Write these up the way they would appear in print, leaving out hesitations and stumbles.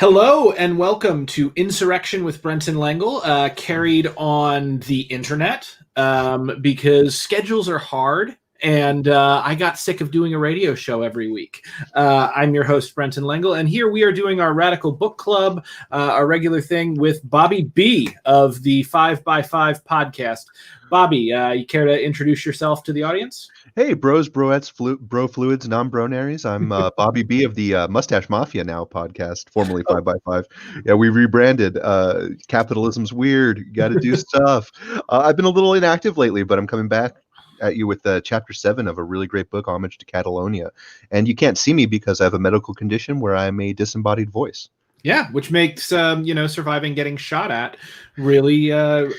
Hello and welcome to Insurrection with Brenton Lengel, carried on the internet because schedules are hard and I got sick of doing a radio show every week. I'm your host, Brenton Lengel, and here we are doing our Radical Book Club, our regular thing with Bobby B of the 5x5 podcast. Bobby, you care to introduce yourself to the audience? Hey, bros, broettes, bro fluids, non-bronaries. I'm Bobby B of the Mustache Mafia now podcast, formerly 5x5. Yeah, we rebranded. Capitalism's weird. You got to do stuff. I've been a little inactive lately, but I'm coming back at you with chapter 7 of a really great book, Homage to Catalonia. And you can't see me because I have a medical condition where I'm a disembodied voice. Yeah, which makes surviving getting shot at really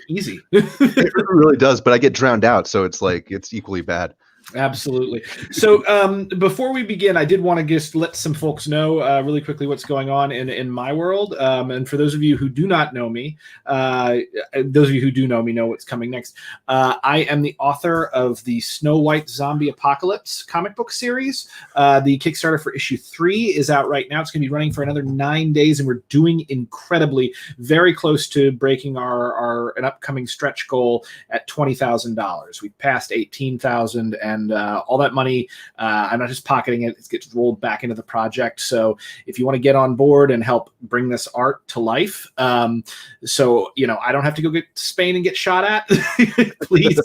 easy. It really does, but I get drowned out, so it's equally bad. Absolutely. So before we begin, I did want to just let some folks know really quickly what's going on in my world. And for those of you who do not know me, those of you who do know me know what's coming next. I am the author of the Snow White Zombie Apocalypse comic book series. The Kickstarter for issue 3 is out right now. It's going to be running for another 9 days, and we're doing incredibly, very close to breaking an upcoming stretch goal at $20,000. We passed $18,000, and all that money, I'm not just pocketing it, it gets rolled back into the project. So if you want to get on board and help bring this art to life, so, I don't have to go get to Spain and get shot at, please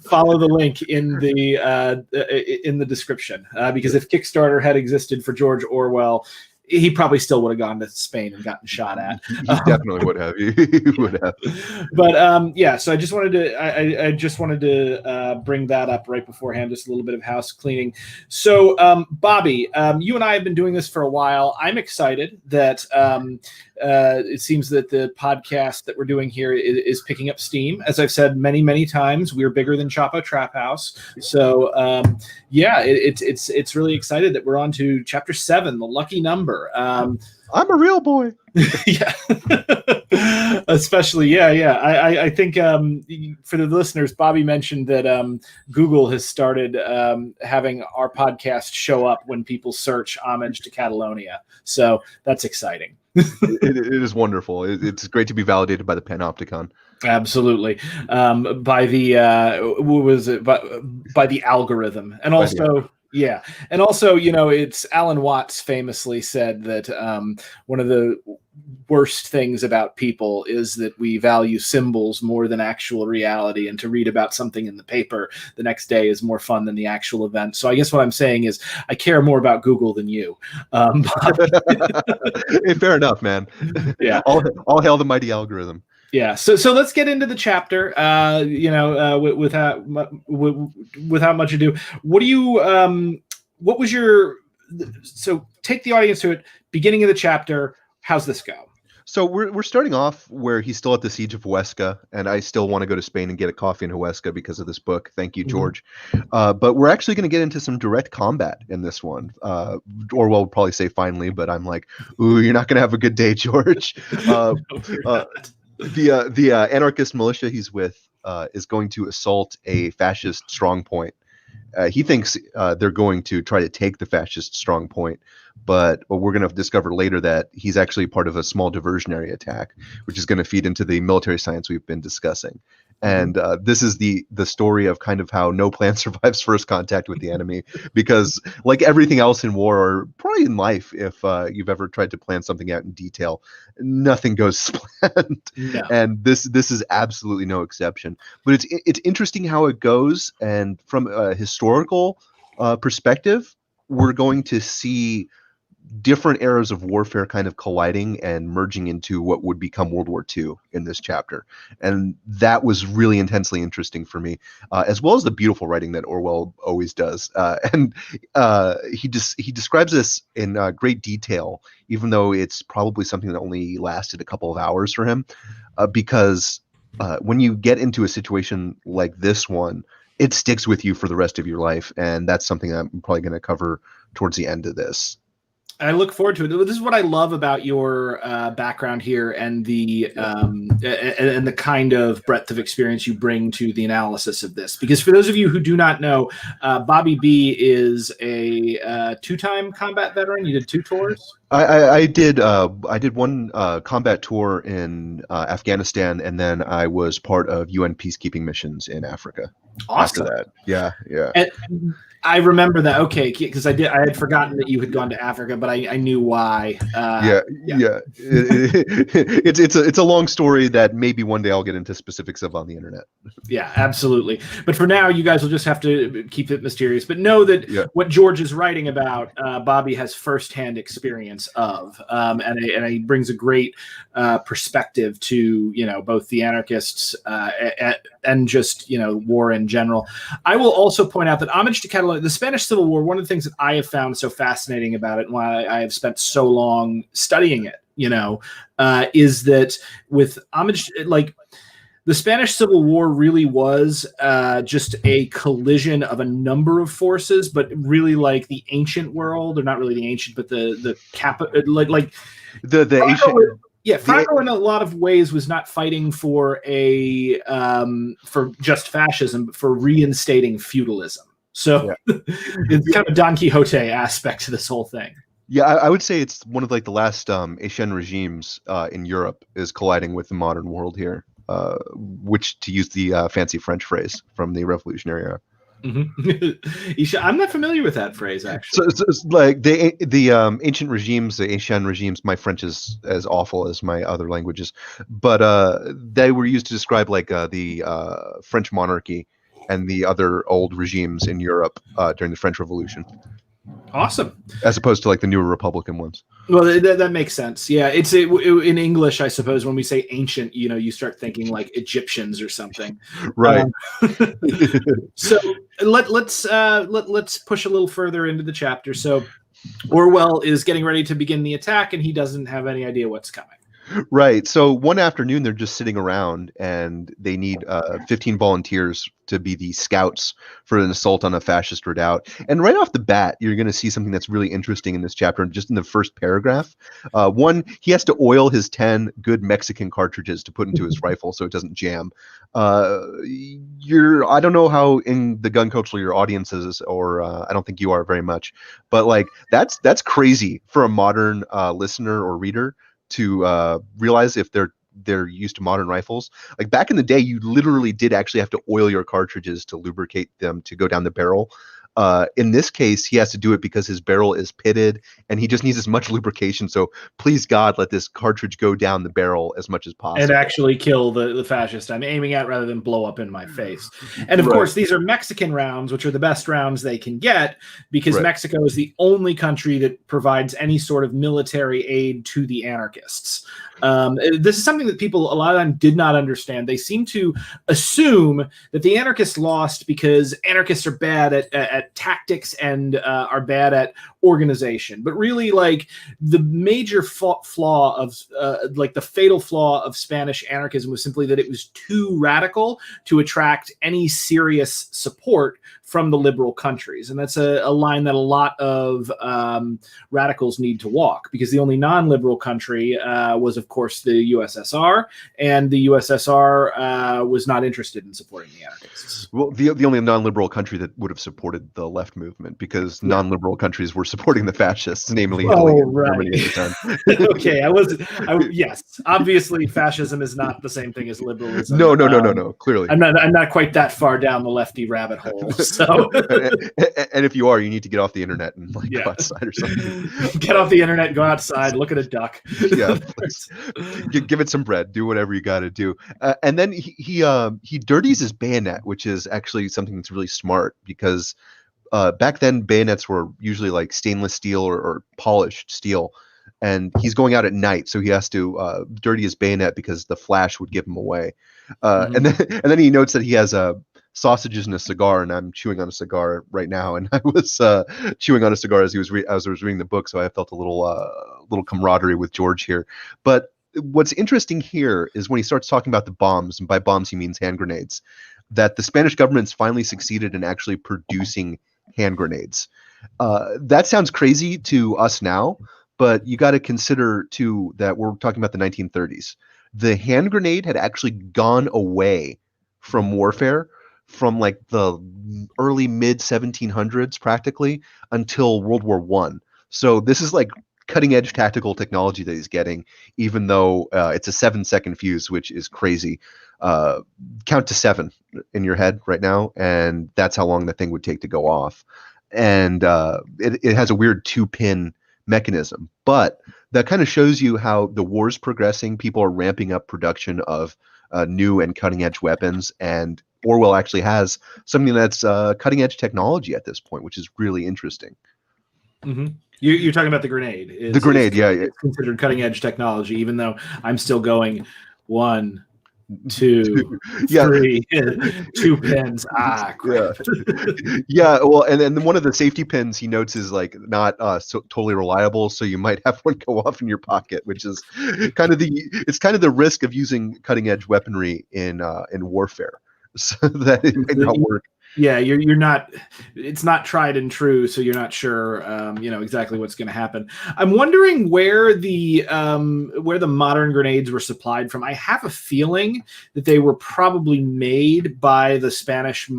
follow the link in the description. Because if Kickstarter had existed for George Orwell, he probably still would have gone to Spain and gotten shot at. He definitely would have. He would have. But yeah, so I just wanted to bring that up right beforehand, just a little bit of house cleaning. So Bobby, you and I have been doing this for a while. I'm excited that it seems that the podcast that we're doing here is picking up steam. As I've said many, many times, we're bigger than Chapo Trap House. So yeah, it's really excited that we're on to chapter 7, the lucky number. I'm a real boy. Yeah. Especially, yeah. I think for the listeners, Bobby mentioned that Google has started having our podcast show up when people search Homage to Catalonia. So that's exciting. It is wonderful. It's great to be validated by the Panopticon. Absolutely. By the algorithm. And also, yeah. And also, it's Alan Watts famously said that one of the worst things about people is that we value symbols more than actual reality, and to read about something in the paper the next day is more fun than the actual event. So I guess what I'm saying is I care more about Google than you. Hey, fair enough, man. Yeah. All hail the mighty algorithm. Yeah, so let's get into the chapter. Without much ado, so take the audience to it. Beginning of the chapter. How's this go? So we're starting off where he's still at the siege of Huesca, and I still want to go to Spain and get a coffee in Huesca because of this book. Thank you, George. Mm-hmm. But we're actually going to get into some direct combat in this one. Orwell would probably say finally, but I'm like, ooh, you're not going to have a good day, George. The anarchist militia he's with is going to assault a fascist strongpoint. He thinks they're going to try to take the fascist strongpoint, but we're going to discover later that he's actually part of a small diversionary attack, which is going to feed into the military science we've been discussing. And this is the story of kind of how no plan survives first contact with the enemy, because like everything else in war, or probably in life, if you've ever tried to plan something out in detail, nothing goes as planned. No. And this is absolutely no exception. But it's interesting how it goes, and from a historical perspective, we're going to see different eras of warfare kind of colliding and merging into what would become World War II in this chapter. And that was really intensely interesting for me, as well as the beautiful writing that Orwell always does. And he describes this in great detail, even though it's probably something that only lasted a couple of hours for him, because when you get into a situation like this one, it sticks with you for the rest of your life. And that's something I'm probably going to cover towards the end of this. I look forward to it. This is what I love about your background here, and the kind of breadth of experience you bring to the analysis of this. Because for those of you who do not know, Bobby B is a two-time combat veteran. You did 2 tours. I did one combat tour in Afghanistan, and then I was part of UN peacekeeping missions in Africa. Awesome. After that, yeah. And I remember that. Okay, because I had forgotten that you had gone to Africa, but I knew why. Yeah. It's a long story that maybe one day I'll get into specifics of on the internet. Yeah, absolutely. But for now, you guys will just have to keep it mysterious. But know that what George is writing about, Bobby has firsthand experience of, and he brings a great perspective to both the anarchists and just war in general. I will also point out that Homage to Catalonia, the Spanish Civil War, one of the things that I have found so fascinating about it, and why I have spent so long studying it, is that with Homage, the Spanish Civil War really was just a collision of a number of forces, but really like the ancient world, or not really the ancient, but the ancient. Yeah, Franco in a lot of ways was not fighting for for just fascism, but for reinstating feudalism. So it's kind of a Don Quixote aspect to this whole thing. Yeah, I would say it's one of the last Asian regimes in Europe is colliding with the modern world here, which, to use the fancy French phrase from the Revolutionary era. Mm-hmm. I'm not familiar with that phrase, actually. So it's like the ancient regimes, the Asian regimes. My French is as awful as my other languages, but they were used to describe the French monarchy and the other old regimes in Europe during the French Revolution. Awesome. As opposed to the newer Republican ones. Well, that makes sense. Yeah, it's in English, I suppose. When we say ancient, you start thinking like Egyptians or something, right? So let's push a little further into the chapter. So Orwell is getting ready to begin the attack, and he doesn't have any idea what's coming. Right. So one afternoon, they're just sitting around, and they need 15 volunteers to be the scouts for an assault on a fascist redoubt. And right off the bat, you're going to see something that's really interesting in this chapter, just in the first paragraph. One, he has to oil his 10 good Mexican cartridges to put into his rifle so it doesn't jam. I don't know how in the gun culture your audience is, or I don't think you are very much, but that's crazy for a modern listener or reader to realize if they're used to modern rifles. Back in the day, you literally did actually have to oil your cartridges to lubricate them to go down the barrel. In this case, he has to do it because his barrel is pitted and he just needs as much lubrication. So please God, let this cartridge go down the barrel as much as possible. And actually kill the fascist I'm aiming at, rather than blow up in my face. And of course, these are Mexican rounds, which are the best rounds they can get, because Mexico is the only country that provides any sort of military aid to the anarchists. This is something that people a lot of them did not understand. They seem to assume that the anarchists lost because anarchists are bad at tactics and are bad at organization. But really, the major flaw of the fatal flaw of Spanish anarchism was simply that it was too radical to attract any serious support from the liberal countries. And that's a line that a lot of radicals need to walk, because the only non-liberal country was, of course, the USSR, and the USSR was not interested in supporting the anarchists. Well, the only non-liberal country that would have supported the left movement, because non-liberal countries were supporting the fascists, namely Italy and Germany at the time. Okay, yes, obviously fascism is not the same thing as liberalism. No, clearly. I'm not quite that far down the lefty rabbit hole. So, and if you are, you need to get off the internet and go outside or something. Get off the internet, go outside, look at a duck. Yeah, give it some bread, do whatever you got to do. And then he dirties his bayonet, which is actually something that's really smart, because back then bayonets were usually stainless steel or polished steel, and he's going out at night, so he has to dirty his bayonet because the flash would give him away. And then he notes that he has sausages and a cigar, and I'm chewing on a cigar right now, and I was chewing on a cigar as I was reading the book, so I felt a little camaraderie with George here. But what's interesting here is when he starts talking about the bombs, and by bombs he means hand grenades, that the Spanish government's finally succeeded in actually producing hand grenades. That sounds crazy to us now, but you got to consider too that we're talking about the 1930s. The hand grenade had actually gone away from warfare from like the early mid 1700s practically until World War One. So this is like cutting edge tactical technology that he's getting, even though it's a 7-second fuse, which is crazy. Count to 7 in your head right now, and that's how long the thing would take to go off. And it has a weird 2-pin mechanism, but that kind of shows you how the war's progressing. People are ramping up production of new and cutting edge weapons, and Orwell actually has something that's cutting edge technology at this point, which is really interesting. Mm-hmm. You're talking about the grenade. The grenade, yeah. It's considered cutting edge technology, even though I'm still going 1, 2, 3, 2 pins. Crap. Yeah. Well, and then one of the safety pins he notes is like not so totally reliable, so you might have one go off in your pocket, which is kind of the risk of using cutting edge weaponry in warfare, so that it might not work. Yeah, you're not. It's not tried and true, so you're not sure, exactly what's going to happen. I'm wondering where the modern grenades were supplied from. I have a feeling that they were probably made by the Spanish,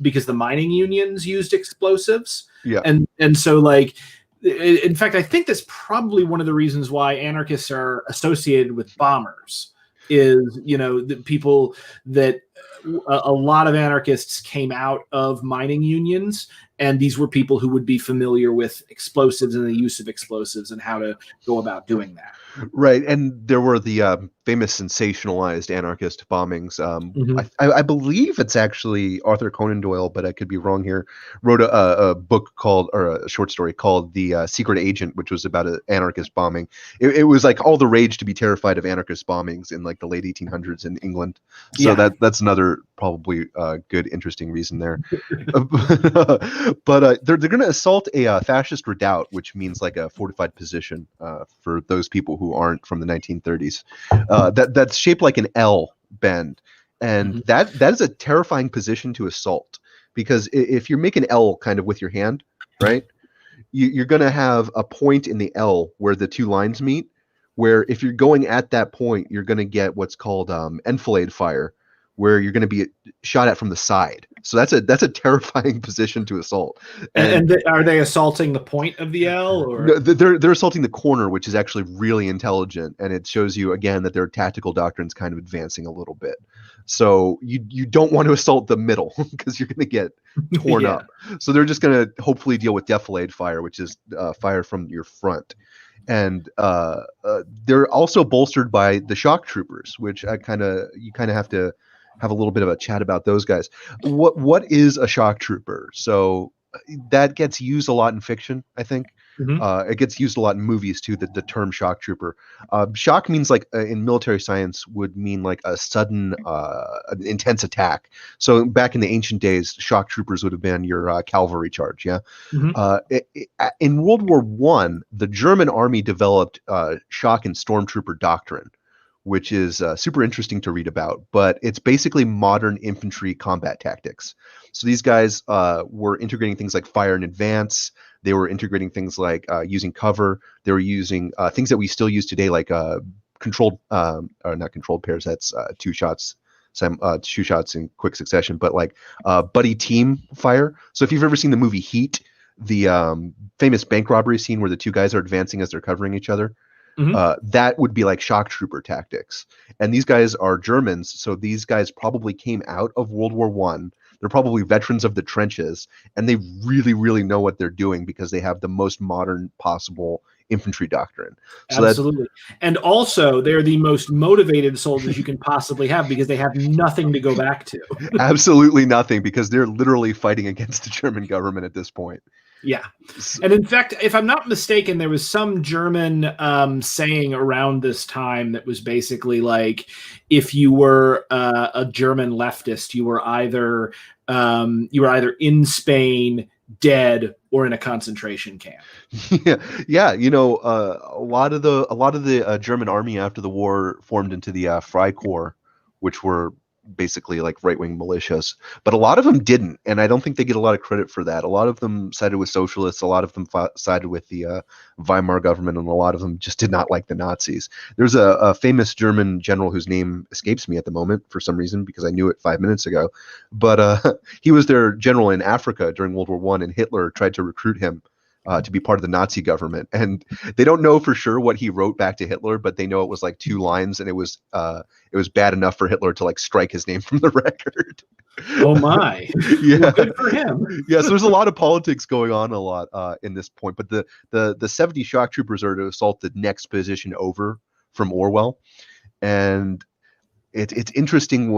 because the mining unions used explosives. Yeah, and so like, in fact, I think that's probably one of the reasons why anarchists are associated with bombers. Is the people that a lot of anarchists came out of mining unions, and these were people who would be familiar with explosives and the use of explosives and how to go about doing that. Right, and there were the famous sensationalized anarchist bombings. I believe it's actually Arthur Conan Doyle, but I could be wrong here, wrote a book called, or a short story called The Secret Agent, which was about an anarchist bombing. It was like all the rage to be terrified of anarchist bombings in like the late 1800s in England. So that's another probably good, interesting reason there. But they're going to assault a fascist redoubt, which means like a fortified position for those people who aren't from the 1930s. That's shaped like an L bend, and that is a terrifying position to assault, because if you make an L kind of with your hand, right, you're going to have a point in the L where the two lines meet, where if you're going at that point, you're going to get what's called enfilade fire, where you're going to be shot at from the side. So that's a terrifying position to assault. And are they assaulting the point of the L, or no, they're assaulting the corner, which is actually really intelligent, and it shows you again that their tactical doctrine's kind of advancing a little bit. So you don't want to assault the middle because you're going to get torn up. So they're just going to hopefully deal with defilade fire, which is fire from your front. And they're also bolstered by the shock troopers, which you kind of have to have a little bit of a chat about those guys. What is a shock trooper? So that gets used a lot in fiction, I think. It gets used a lot in movies too, the term shock trooper. Shock means like in military science would mean like a sudden intense attack. So back in the ancient days, shock troopers would have been your cavalry charge. In World War One, the German army developed shock and stormtrooper doctrine, which is super interesting to read about, but it's basically modern infantry combat tactics. So these guys were integrating things like fire in advance. They were integrating things like using cover. They were using things that we still use today, like controlled, or not controlled pairs. That's two shots in quick succession, but like buddy team fire. So if you've ever seen the movie Heat, the famous bank robbery scene where the two guys are advancing as they're covering each other, that would be like shock trooper tactics. And these guys are Germans, so these guys probably came out of World War One. They're probably veterans of the trenches, and they really, really know what they're doing because they have the most modern possible infantry doctrine. So absolutely. And also, they're the most motivated soldiers you can possibly have because they have nothing to go back to. Absolutely nothing, because they're literally fighting against the German government at this point. Yeah. And in fact, if I'm not mistaken, there was some German saying around this time that was basically like, if you were a German leftist, you were either in Spain, dead, or in a concentration camp. Yeah. A lot of the German army after the war formed into the Freikorps, which were basically like right-wing militias, but a lot of them didn't, and I don't think they get a lot of credit for that. A lot of them sided with socialists, a lot of them sided with the Weimar government, and a lot of them just did not like the Nazis. There's a famous German general whose name escapes me at the moment for some reason because I knew it 5 minutes ago, but he was their general in Africa during World War One, and Hitler tried to recruit him to be part of the Nazi government. And they don't know for sure what he wrote back to Hitler, but they know it was like 2 lines, and it was bad enough for Hitler to like strike his name from the record. Oh my! Yeah, well, good for him. Yeah, so there's a lot of politics going on a lot in this point. But the 70 shock troopers are to assault the next position over from Orwell, and it's interesting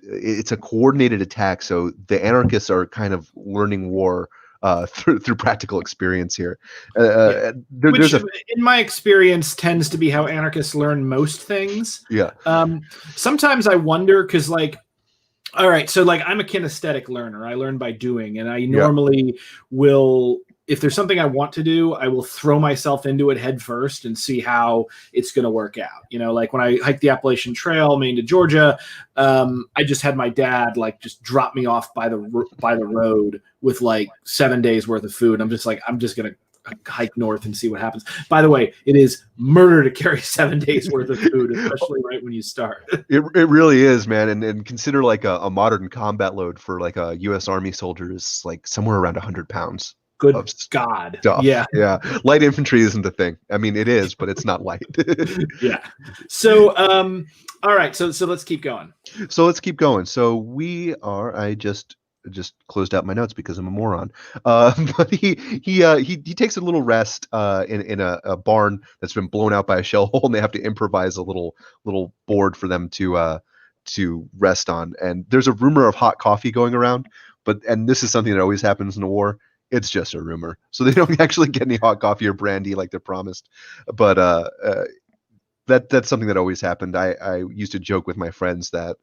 it's a coordinated attack. So the anarchists are kind of learning war through practical experience here. Which, in my experience, tends to be how anarchists learn most things. Yeah. Sometimes I wonder because, like, all right, so like I'm a kinesthetic learner. I learn by doing, and I normally will. If there's something I want to do, I will throw myself into it head first and see how it's going to work out. You know, like when I hiked the Appalachian Trail, Maine to Georgia, I just had my dad like just drop me off by the road with like 7 days worth of food. I'm just going to hike north and see what happens. By the way, it is murder to carry 7 days worth of food, especially right when you start. It really is, man. And consider like a modern combat load for like a U.S. Army soldier is like somewhere around 100 pounds. Good God. Stuff. Yeah. Yeah. Light infantry isn't a thing. I mean, it is, but it's not light. Yeah. So, all right. So let's keep going. So I just closed out my notes because I'm a moron. But he takes a little rest in a barn that's been blown out by a shell hole, and they have to improvise a little board for them to rest on. And there's a rumor of hot coffee going around, and this is something that always happens in a war. It's just a rumor, so they don't actually get any hot coffee or brandy like they're promised. But that's something that always happened. I used to joke with my friends that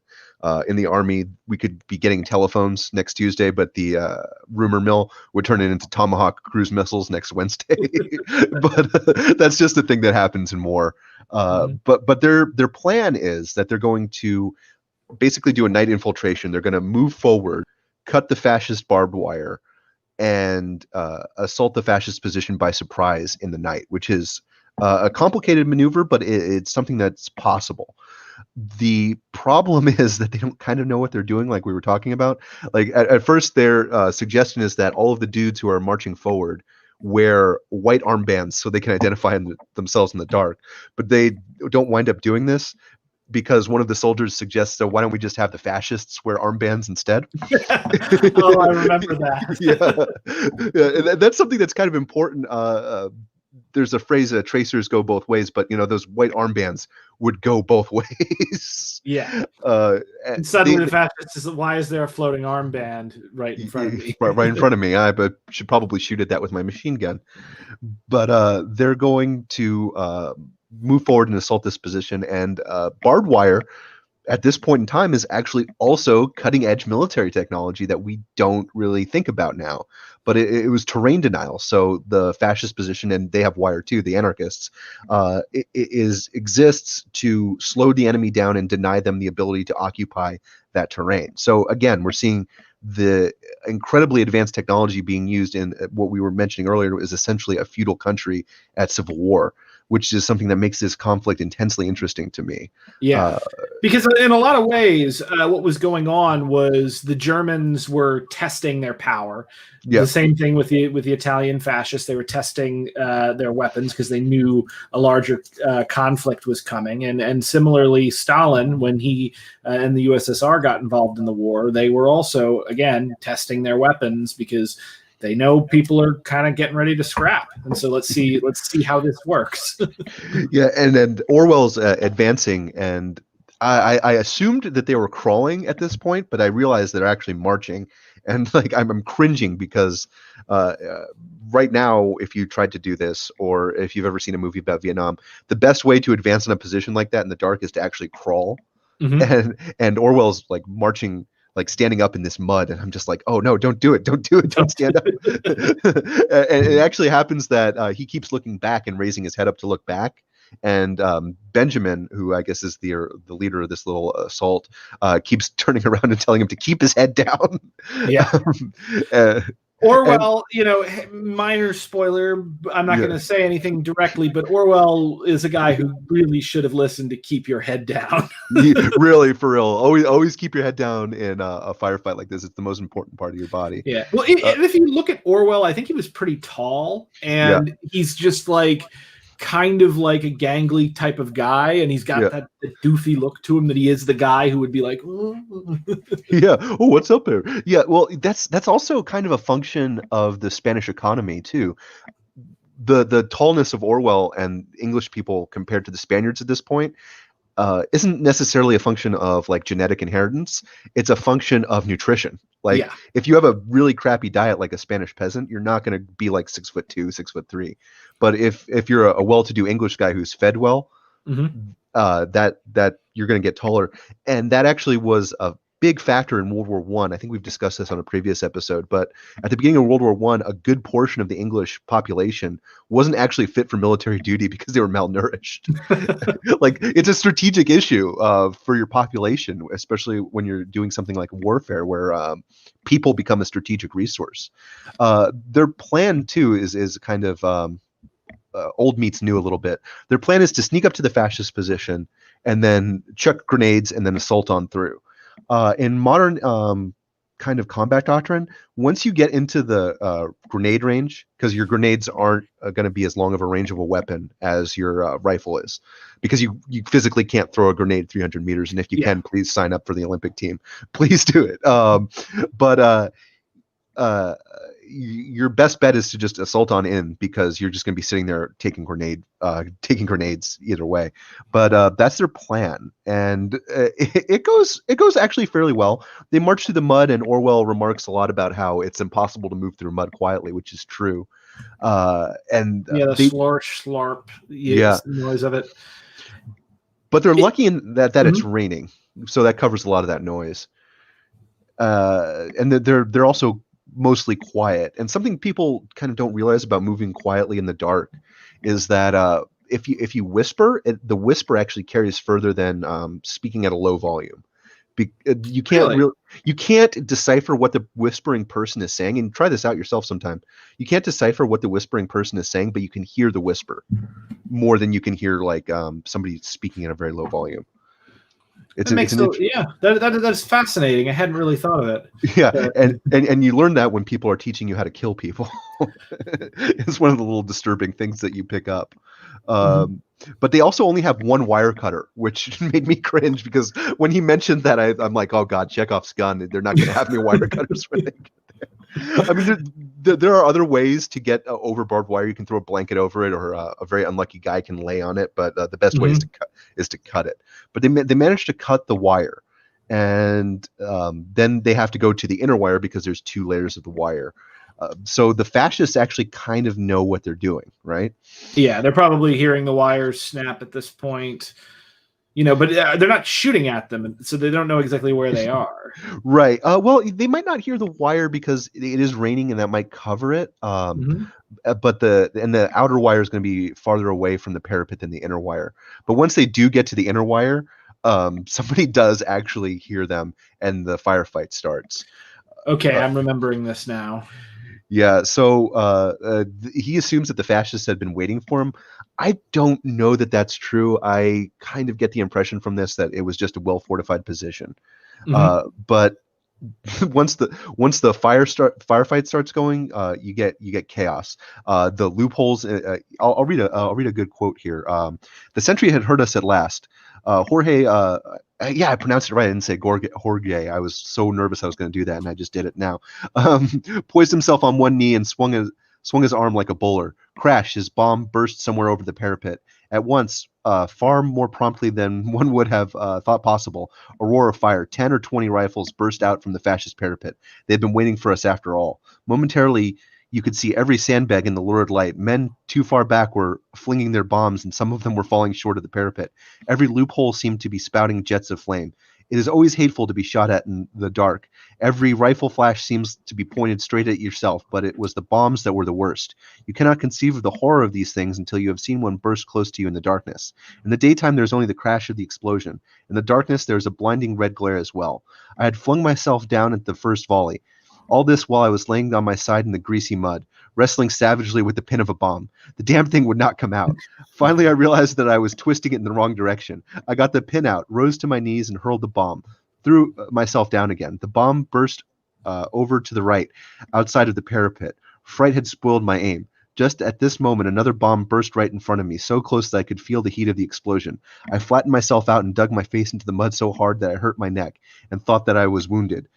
in the Army we could be getting telephones next Tuesday, but the rumor mill would turn it into Tomahawk cruise missiles next Wednesday. But that's just a thing that happens in war. But their plan is that they're going to basically do a night infiltration. They're going to move forward, cut the fascist barbed wire, and assault the fascist position by surprise in the night, which is a complicated maneuver, but it's something that's possible. The problem is that they don't kind of know what they're doing, like we were talking about. Like at first, their suggestion is that all of the dudes who are marching forward wear white armbands so they can identify themselves in the dark, but they don't wind up doing this because one of the soldiers suggests, so why don't we just have the fascists wear armbands instead? Oh, I remember that. Yeah, that's something that's kind of important. There's a phrase, tracers go both ways, but those white armbands would go both ways. Yeah. And suddenly the fascist is, why is there a floating armband right in front of me? right in front of me. I should probably shoot at that with my machine gun. But they're going to move forward and assault this position, and barbed wire at this point in time is actually also cutting edge military technology that we don't really think about now. But it was terrain denial. So the fascist position, and they have wire too, the anarchists, exists to slow the enemy down and deny them the ability to occupy that terrain. So again, we're seeing the incredibly advanced technology being used in what we were mentioning earlier is essentially a feudal country at civil war, which is something that makes this conflict intensely interesting to me. Yeah, because in a lot of ways, what was going on was the Germans were testing their power. Yeah. The same thing with the Italian fascists. They were testing their weapons because they knew a larger conflict was coming. And similarly, Stalin, when he and the USSR got involved in the war, they were also, again, testing their weapons because they know people are kind of getting ready to scrap, and so let's see how this works. Yeah, and then Orwell's advancing, and I assumed that they were crawling at this point, but I realized they're actually marching, and like I'm cringing because right now, if you tried to do this, or if you've ever seen a movie about Vietnam, the best way to advance in a position like that in the dark is to actually crawl, and Orwell's like marching, like standing up in this mud, and I'm just like, oh no, don't do it, don't stand up. And it actually happens that he keeps looking back and raising his head up to look back, And Benjamin, who I guess is the leader of this little assault, keeps turning around and telling him to keep his head down. Yeah. Orwell, minor spoiler, I'm not going to say anything directly, but Orwell is a guy who really should have listened to keep your head down. Really, for real. Always keep your head down in a firefight like this. It's the most important part of your body. Yeah. Well, if you look at Orwell, I think he was pretty tall, and he's just like kind of like a gangly type of guy, and he's got that doofy look to him that he is the guy who would be like, yeah, oh, what's up there? Yeah, well, that's also kind of a function of the Spanish economy too. The tallness of Orwell and English people compared to the Spaniards at this point isn't necessarily a function of like genetic inheritance. It's a function of nutrition. Like if you have a really crappy diet like a Spanish peasant, you're not going to be like 6'2", 6'3". But if you're a well-to-do English guy who's fed well, that you're going to get taller. And that actually was a big factor in World War I. I think we've discussed this on a previous episode, but at the beginning of World War I, a good portion of the English population wasn't actually fit for military duty because they were malnourished. Like, it's a strategic issue for your population, especially when you're doing something like warfare, where people become a strategic resource. Their plan too is kind of old meets new a little bit. Their plan is to sneak up to the fascist position and then chuck grenades and then assault on through. In modern kind of combat doctrine, once you get into the grenade range, because your grenades aren't going to be as long of a range of a weapon as your rifle is, because you physically can't throw a grenade 300 meters. And if you can, please sign up for the Olympic team. Please do it. But your best bet is to just assault on in, because you're just going to be sitting there taking grenades either way. But that's their plan, and it goes actually fairly well. They march through the mud, and Orwell remarks a lot about how it's impossible to move through mud quietly, which is true. The slurp, the noise of it. But they're lucky in that it's raining, so that covers a lot of that noise. And they're also mostly quiet. And something people kind of don't realize about moving quietly in the dark is that if you whisper, the whisper actually carries further than speaking at a low volume. You can't decipher what the whispering person is saying, and try this out yourself sometime. You can't decipher what the whispering person is saying, but you can hear the whisper more than you can hear like somebody speaking at a very low volume. That's fascinating. I hadn't really thought of it. Yeah, and you learn that when people are teaching you how to kill people. It's one of the little disturbing things that you pick up. But they also only have one wire cutter, which made me cringe, because when he mentioned that, I'm like, oh god, Chekhov's gun. They're not going to have any wire cutters when they get there. I mean, there are other ways to get over barbed wire. You can throw a blanket over it, or a very unlucky guy can lay on it. But the best way is to cut it. But they managed to cut the wire, and then they have to go to the inner wire because there's 2 layers of the wire. So the fascists actually kind of know what they're doing, right? Yeah, they're probably hearing the wires snap at this point. But they're not shooting at them, so they don't know exactly where they are. Right. Well, they might not hear the wire because it is raining, and that might cover it. But the outer wire is going to be farther away from the parapet than the inner wire. But once they do get to the inner wire, somebody does actually hear them, and the firefight starts. Okay, I'm remembering this now. Yeah, so he assumes that the fascists had been waiting for him. I don't know that that's true. I kind of get the impression from this that it was just a well-fortified position. But once the firefight starts going, you get chaos. The loopholes. I'll read a good quote here. The sentry had heard us at last. Jorge. I pronounced it right. I didn't say Jorge. I was so nervous I was going to do that, and I just did it now. Poised himself on one knee and swung his arm like a bowler. Crash! His bomb burst somewhere over the parapet. At once, far more promptly than one would have thought possible, a roar of fire. 10 or 20 rifles burst out from the fascist parapet. They had been waiting for us after all. Momentarily, you could see every sandbag in the lurid light. Men too far back were flinging their bombs, and some of them were falling short of the parapet. Every loophole seemed to be spouting jets of flame. It is always hateful to be shot at in the dark. Every rifle flash seems to be pointed straight at yourself, but it was the bombs that were the worst. You cannot conceive of the horror of these things until you have seen one burst close to you in the darkness. In the daytime, there is only the crash of the explosion. In the darkness, there is a blinding red glare as well. I had flung myself down at the first volley. All this while I was laying on my side in the greasy mud, wrestling savagely with the pin of a bomb. The damn thing would not come out. Finally, I realized that I was twisting it in the wrong direction. I got the pin out, rose to my knees, and hurled the bomb. Threw myself down again. The bomb burst over to the right, outside of the parapet. Fright had spoiled my aim. Just at this moment, another bomb burst right in front of me, so close that I could feel the heat of the explosion. I flattened myself out and dug my face into the mud so hard that I hurt my neck and thought that I was wounded.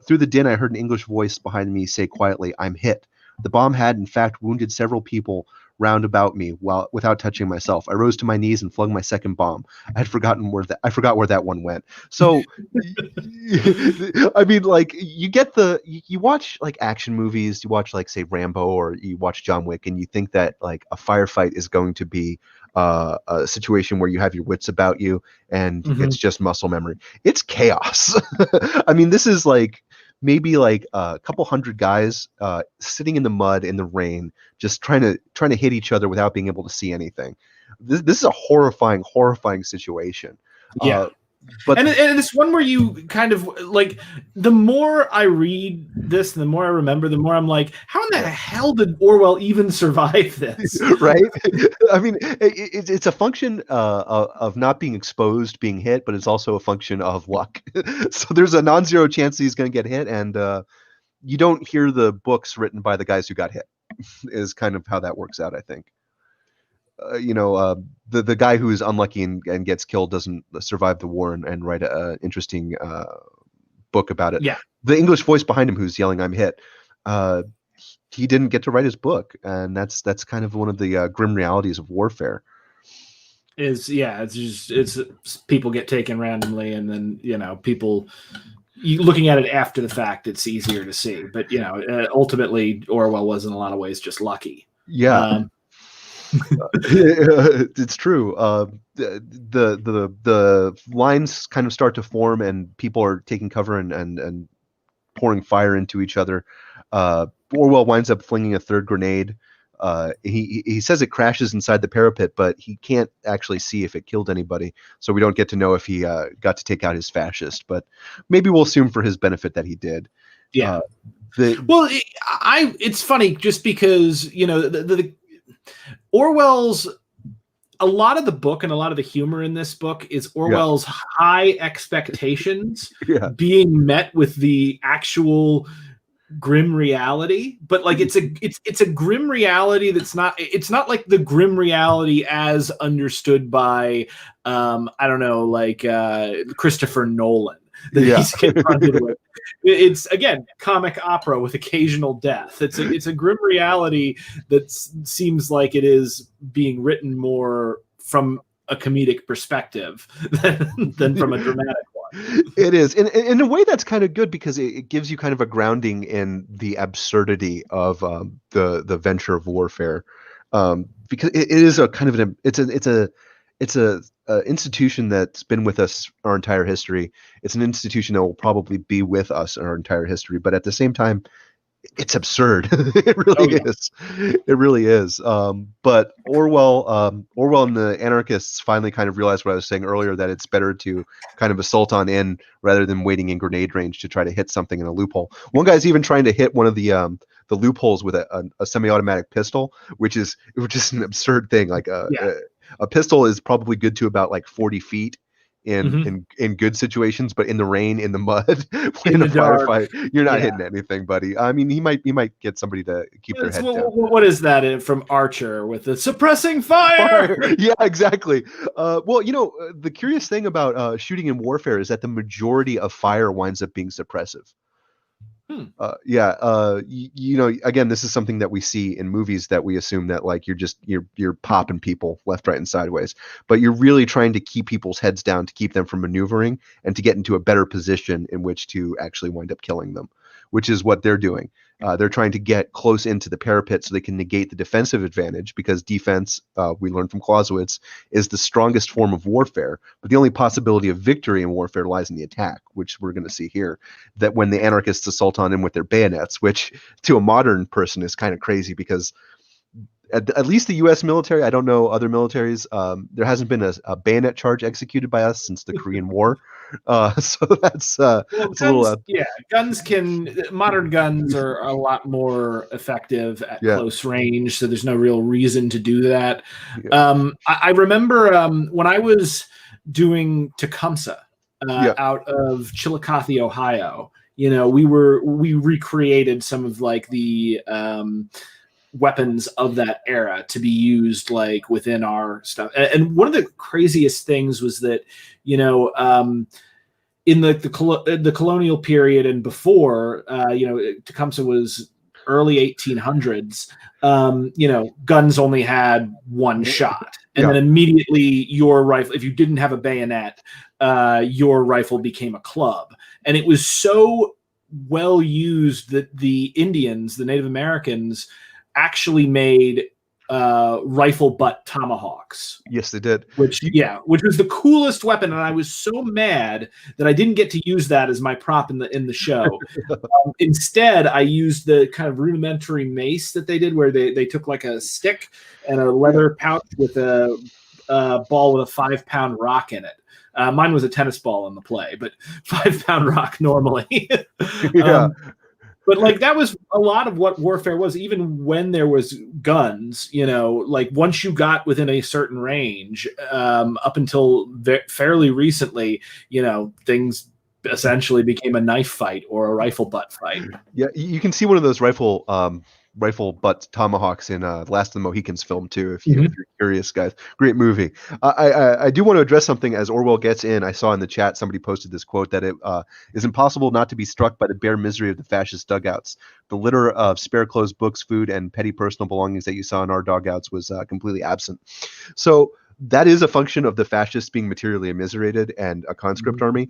Through the din, I heard an English voice behind me say quietly, "I'm hit." The bomb had, in fact, wounded several people round about me without touching myself. I rose to my knees and flung my second bomb. I forgot where that one went. So, I mean, like, you watch like action movies, you watch like say Rambo or you watch John Wick, and you think that like a firefight is going to be a situation where you have your wits about you and it's just muscle memory. It's chaos. I mean, this is like maybe like a couple hundred guys sitting in the mud in the rain, just trying to hit each other without being able to see anything. This is a horrifying situation. Yeah. But and it's one where you kind of like, the more I read this, the more I remember, the more I'm like, how in the hell did Orwell even survive this? Right? I mean, it's a function of not being exposed, being hit, but it's also a function of luck. So there's a non-zero chance he's going to get hit, and you don't hear the books written by the guys who got hit. Is kind of how that works out, I think. The guy who is unlucky and gets killed doesn't survive the war and write an interesting book about it. Yeah. The English voice behind him who's yelling, "I'm hit," he didn't get to write his book, and that's kind of one of the grim realities of warfare. It's people get taken randomly, and then people. Looking at it after the fact, it's easier to see. But ultimately, Orwell was in a lot of ways just lucky. Yeah. It's true. The lines kind of start to form, and people are taking cover and pouring fire into each other. Orwell winds up flinging a third grenade. He says it crashes inside the parapet, but he can't actually see if it killed anybody, so we don't get to know if he got to take out his fascist. But maybe we'll assume for his benefit that he did. Yeah. It's funny just because the Orwell's, a lot of the book and a lot of the humor in this book is Orwell's high expectations being met with the actual grim reality, but like it's a grim reality it's not like the grim reality as understood by Christopher Nolan that he's confronted with. It's again comic opera with occasional death. It's a grim reality that seems like it is being written more from a comedic perspective than from a dramatic one. It is, in a way that's kind of good, because it gives you kind of a grounding in the absurdity of the venture of warfare, because it is a kind of it's a institution that's been with us our entire history. It's an institution that will probably be with us our entire history, but at the same time, it's absurd. It really is. It really is. But Orwell and the anarchists finally kind of realized what I was saying earlier, that it's better to kind of assault on in rather than waiting in grenade range to try to hit something in a loophole. One guy's even trying to hit one of the loopholes with a semi-automatic pistol, which is an absurd thing. Like a pistol is probably good to about like 40 feet in good situations, but in the rain, in the mud, in a firefight, you're not hitting anything, buddy. I mean, he might get somebody to keep their head down. What is that from Archer with the suppressing fire? Yeah, exactly. Well, the curious thing about shooting in warfare is that the majority of fire winds up being suppressive. Again, this is something that we see in movies, that we assume that like you're popping people left, right, and sideways, but you're really trying to keep people's heads down to keep them from maneuvering and to get into a better position in which to actually wind up killing them, which is what they're doing. They're trying to get close into the parapet so they can negate the defensive advantage, because defense, we learned from Clausewitz, is the strongest form of warfare. But the only possibility of victory in warfare lies in the attack, which we're going to see here. That when the anarchists assault on him with their bayonets, which to a modern person is kind of crazy, because at least the U.S. military, I don't know other militaries, there hasn't been a bayonet charge executed by us since the Korean War. So that's well, it's guns, a little. Modern guns are a lot more effective at Yeah. close range, so there's no real reason to do that. Yeah. I remember when I was doing Tecumseh out of Chillicothe, Ohio. We recreated some of like the weapons of that era to be used like within our stuff. And one of the craziest things was that, in the colonial period and before, Tecumseh was early 1800s, guns only had one shot. And then immediately your rifle, if you didn't have a bayonet, your rifle became a club. And it was so well used that the Indians, the Native Americans, actually made rifle butt tomahawks. Yes, they did. Which was the coolest weapon, and I was so mad that I didn't get to use that as my prop in the show. Instead, I used the kind of rudimentary mace that they did, where they took like a stick and a leather pouch with a ball with a 5-pound rock in it. Mine was a tennis ball in the play, but 5-pound rock normally. But like that was a lot of what warfare was, even when there was guns, like once you got within a certain range, up until fairly recently, things essentially became a knife fight or a rifle butt fight. Yeah, you can see one of those rifle butt tomahawks in Last of the Mohicans film too, if you're curious, guys. Great movie. I do want to address something as Orwell gets in. I saw in the chat somebody posted this quote that it is impossible not to be struck by the bare misery of the fascist dugouts. The litter of spare clothes, books, food, and petty personal belongings that you saw in our dugouts was completely absent. So that is a function of the fascists being materially immiserated and a conscript army.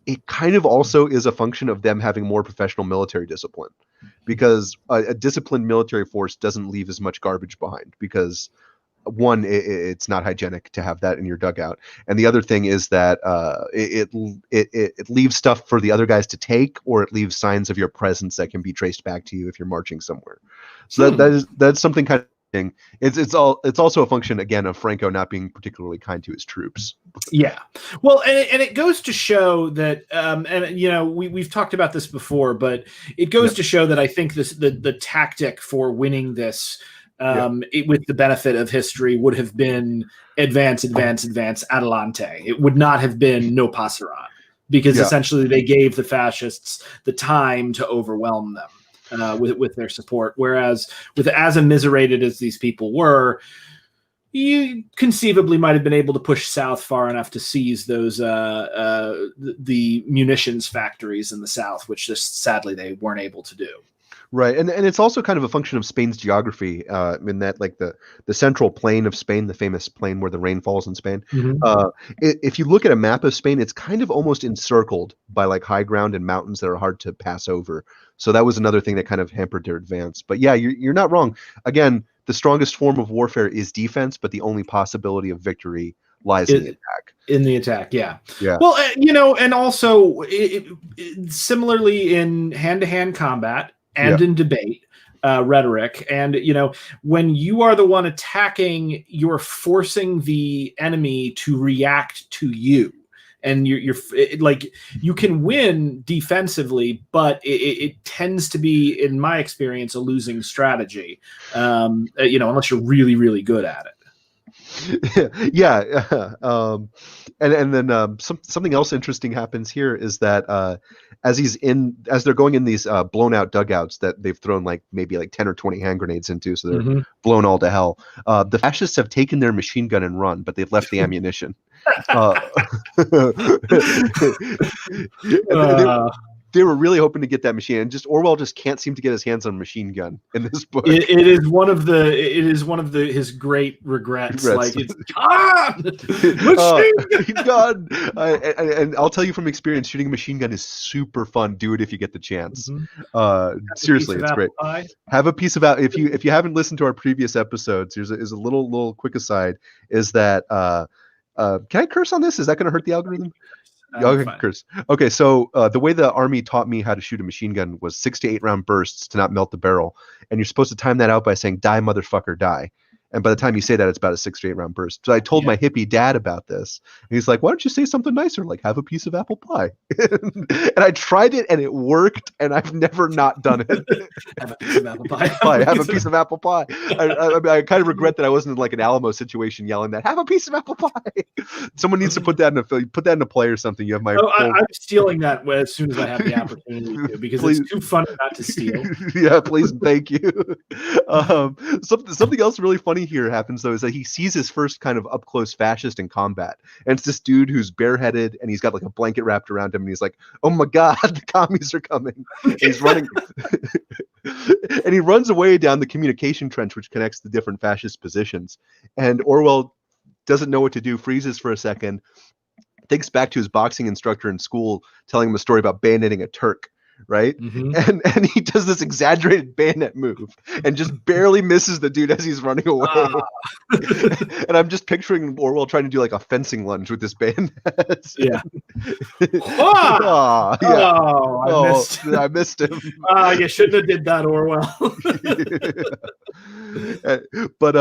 It kind of also is a function of them having more professional military discipline, because a disciplined military force doesn't leave as much garbage behind, because one, it's not hygienic to have that in your dugout, and the other thing is that it leaves stuff for the other guys to take, or it leaves signs of your presence that can be traced back to you if you're marching somewhere. So that's something kind of. It's also a function again of Franco not being particularly kind to his troops. Yeah, well, and it goes to show that, we've talked about this before, but it goes to show that I think the tactic for winning this, with the benefit of history, would have been advance, adelante. It would not have been no passerà, because essentially they gave the fascists the time to overwhelm them. With their support, whereas as immiserated as these people were, you conceivably might have been able to push south far enough to seize those the munitions factories in the south, which just sadly they weren't able to do. Right, and it's also kind of a function of Spain's geography, in that like the central plain of Spain, the famous plain where the rain falls in Spain. If you look at a map of Spain, it's kind of almost encircled by like high ground and mountains that are hard to pass over. So that was another thing that kind of hampered their advance. But yeah, you're not wrong. Again, the strongest form of warfare is defense, but the only possibility of victory lies in the attack. In the attack, yeah. Well, and also similarly in hand-to-hand combat and in debate, rhetoric, and when you are the one attacking, you're forcing the enemy to react to you. And you're like, you can win defensively, but it tends to be, in my experience, a losing strategy. Unless you're really, really good at it. And then something else interesting happens here is that as they're going in these blown out dugouts that they've thrown maybe 10 or 20 hand grenades into, so they're blown all to hell. The fascists have taken their machine gun and run, but they've left the ammunition. they were really hoping to get that machine, and just Orwell just can't seem to get his hands on a machine gun in this book. It is one of his great regrets. Like, it's machine gun. And I'll tell you from experience, shooting a machine gun is super fun. Do it if you get the chance. Seriously, it's great. Have a piece of if you haven't listened to our previous episodes, here's a little quick aside. Is that can I curse on this? Is that going to hurt the algorithm? Okay, curse. Okay, so the way the Army taught me how to shoot a machine gun was 6 to 8 round bursts to not melt the barrel, and you're supposed to time that out by saying "die, motherfucker, die." And by the time you say that, it's about a 6 to 8 round burst. So I told my hippie dad about this. And he's like, why don't you say something nicer? Like, have a piece of apple pie. And I tried it and it worked. And I've never not done it. Have a piece of apple pie. Have a piece of apple pie. I kind of regret that I wasn't in like an Alamo situation yelling that, have a piece of apple pie. Someone needs to put that in a play or something. You have my. I'm stealing that as soon as I have the opportunity to, because it's too funny not to steal. Yeah, please. Thank you. Something else really funny here happens though is that he sees his first kind of up close fascist in combat, and it's this dude who's bareheaded and he's got like a blanket wrapped around him, and he's like, oh my god, the commies are coming. And he's running and he runs away down the communication trench which connects the different fascist positions, and Orwell doesn't know what to do, freezes for a second, thinks back to his boxing instructor in school telling him a story about bayoneting a Turk, right? And he does this exaggerated bayonet move and just barely misses the dude as he's running away. And I'm just picturing Orwell trying to do like a fencing lunge with this bayonet. I missed him. You shouldn't have did that, Orwell. But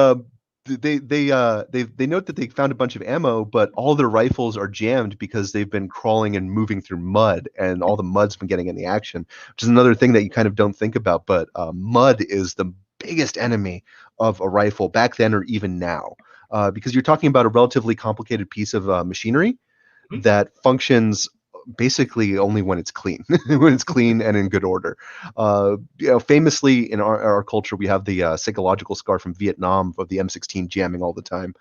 they note that they found a bunch of ammo, but all their rifles are jammed because they've been crawling and moving through mud, and all the mud's been getting in the action, which is another thing that you kind of don't think about. But mud is the biggest enemy of a rifle back then or even now, because you're talking about a relatively complicated piece of machinery that functions basically only when it's clean, when it's clean and in good order. Famously in our culture, we have the psychological scar from Vietnam of the M16 jamming all the time.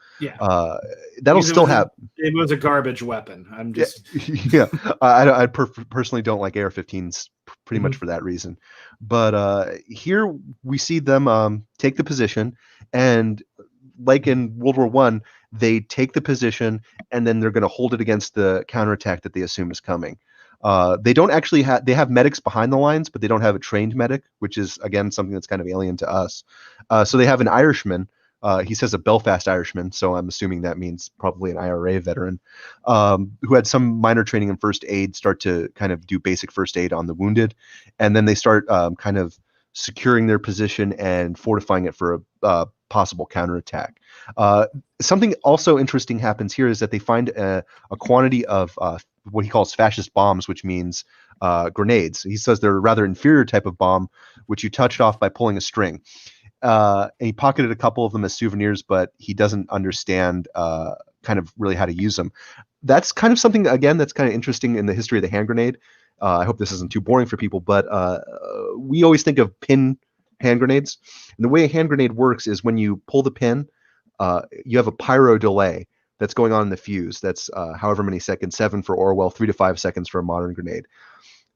That'll still happen. It was a garbage weapon. I'm just I personally don't like AR-15s pretty much for that reason. But here we see them take the position, and like in World War I, they take the position and then they're going to hold it against the counterattack that they assume is coming. They don't actually they have medics behind the lines, but they don't have a trained medic, which is, again, something that's kind of alien to us. So they have an Irishman. He says a Belfast Irishman, so I'm assuming that means probably an IRA veteran, who had some minor training in first aid, start to kind of do basic first aid on the wounded. And then they start kind of securing their position and fortifying it for a possible counterattack. Something also interesting happens here is that they find a quantity of what he calls fascist bombs, which means grenades. He says they're a rather inferior type of bomb, which you touch off by pulling a string. And he pocketed a couple of them as souvenirs, but he doesn't understand kind of really how to use them. That's kind of something, again, that's kind of interesting in the history of the hand grenade. I hope this isn't too boring for people, but we always think of pin hand grenades. And the way a hand grenade works is when you pull the pin, you have a pyro delay that's going on in the fuse. That's however many seconds, 7 for Orwell, 3 to 5 seconds for a modern grenade.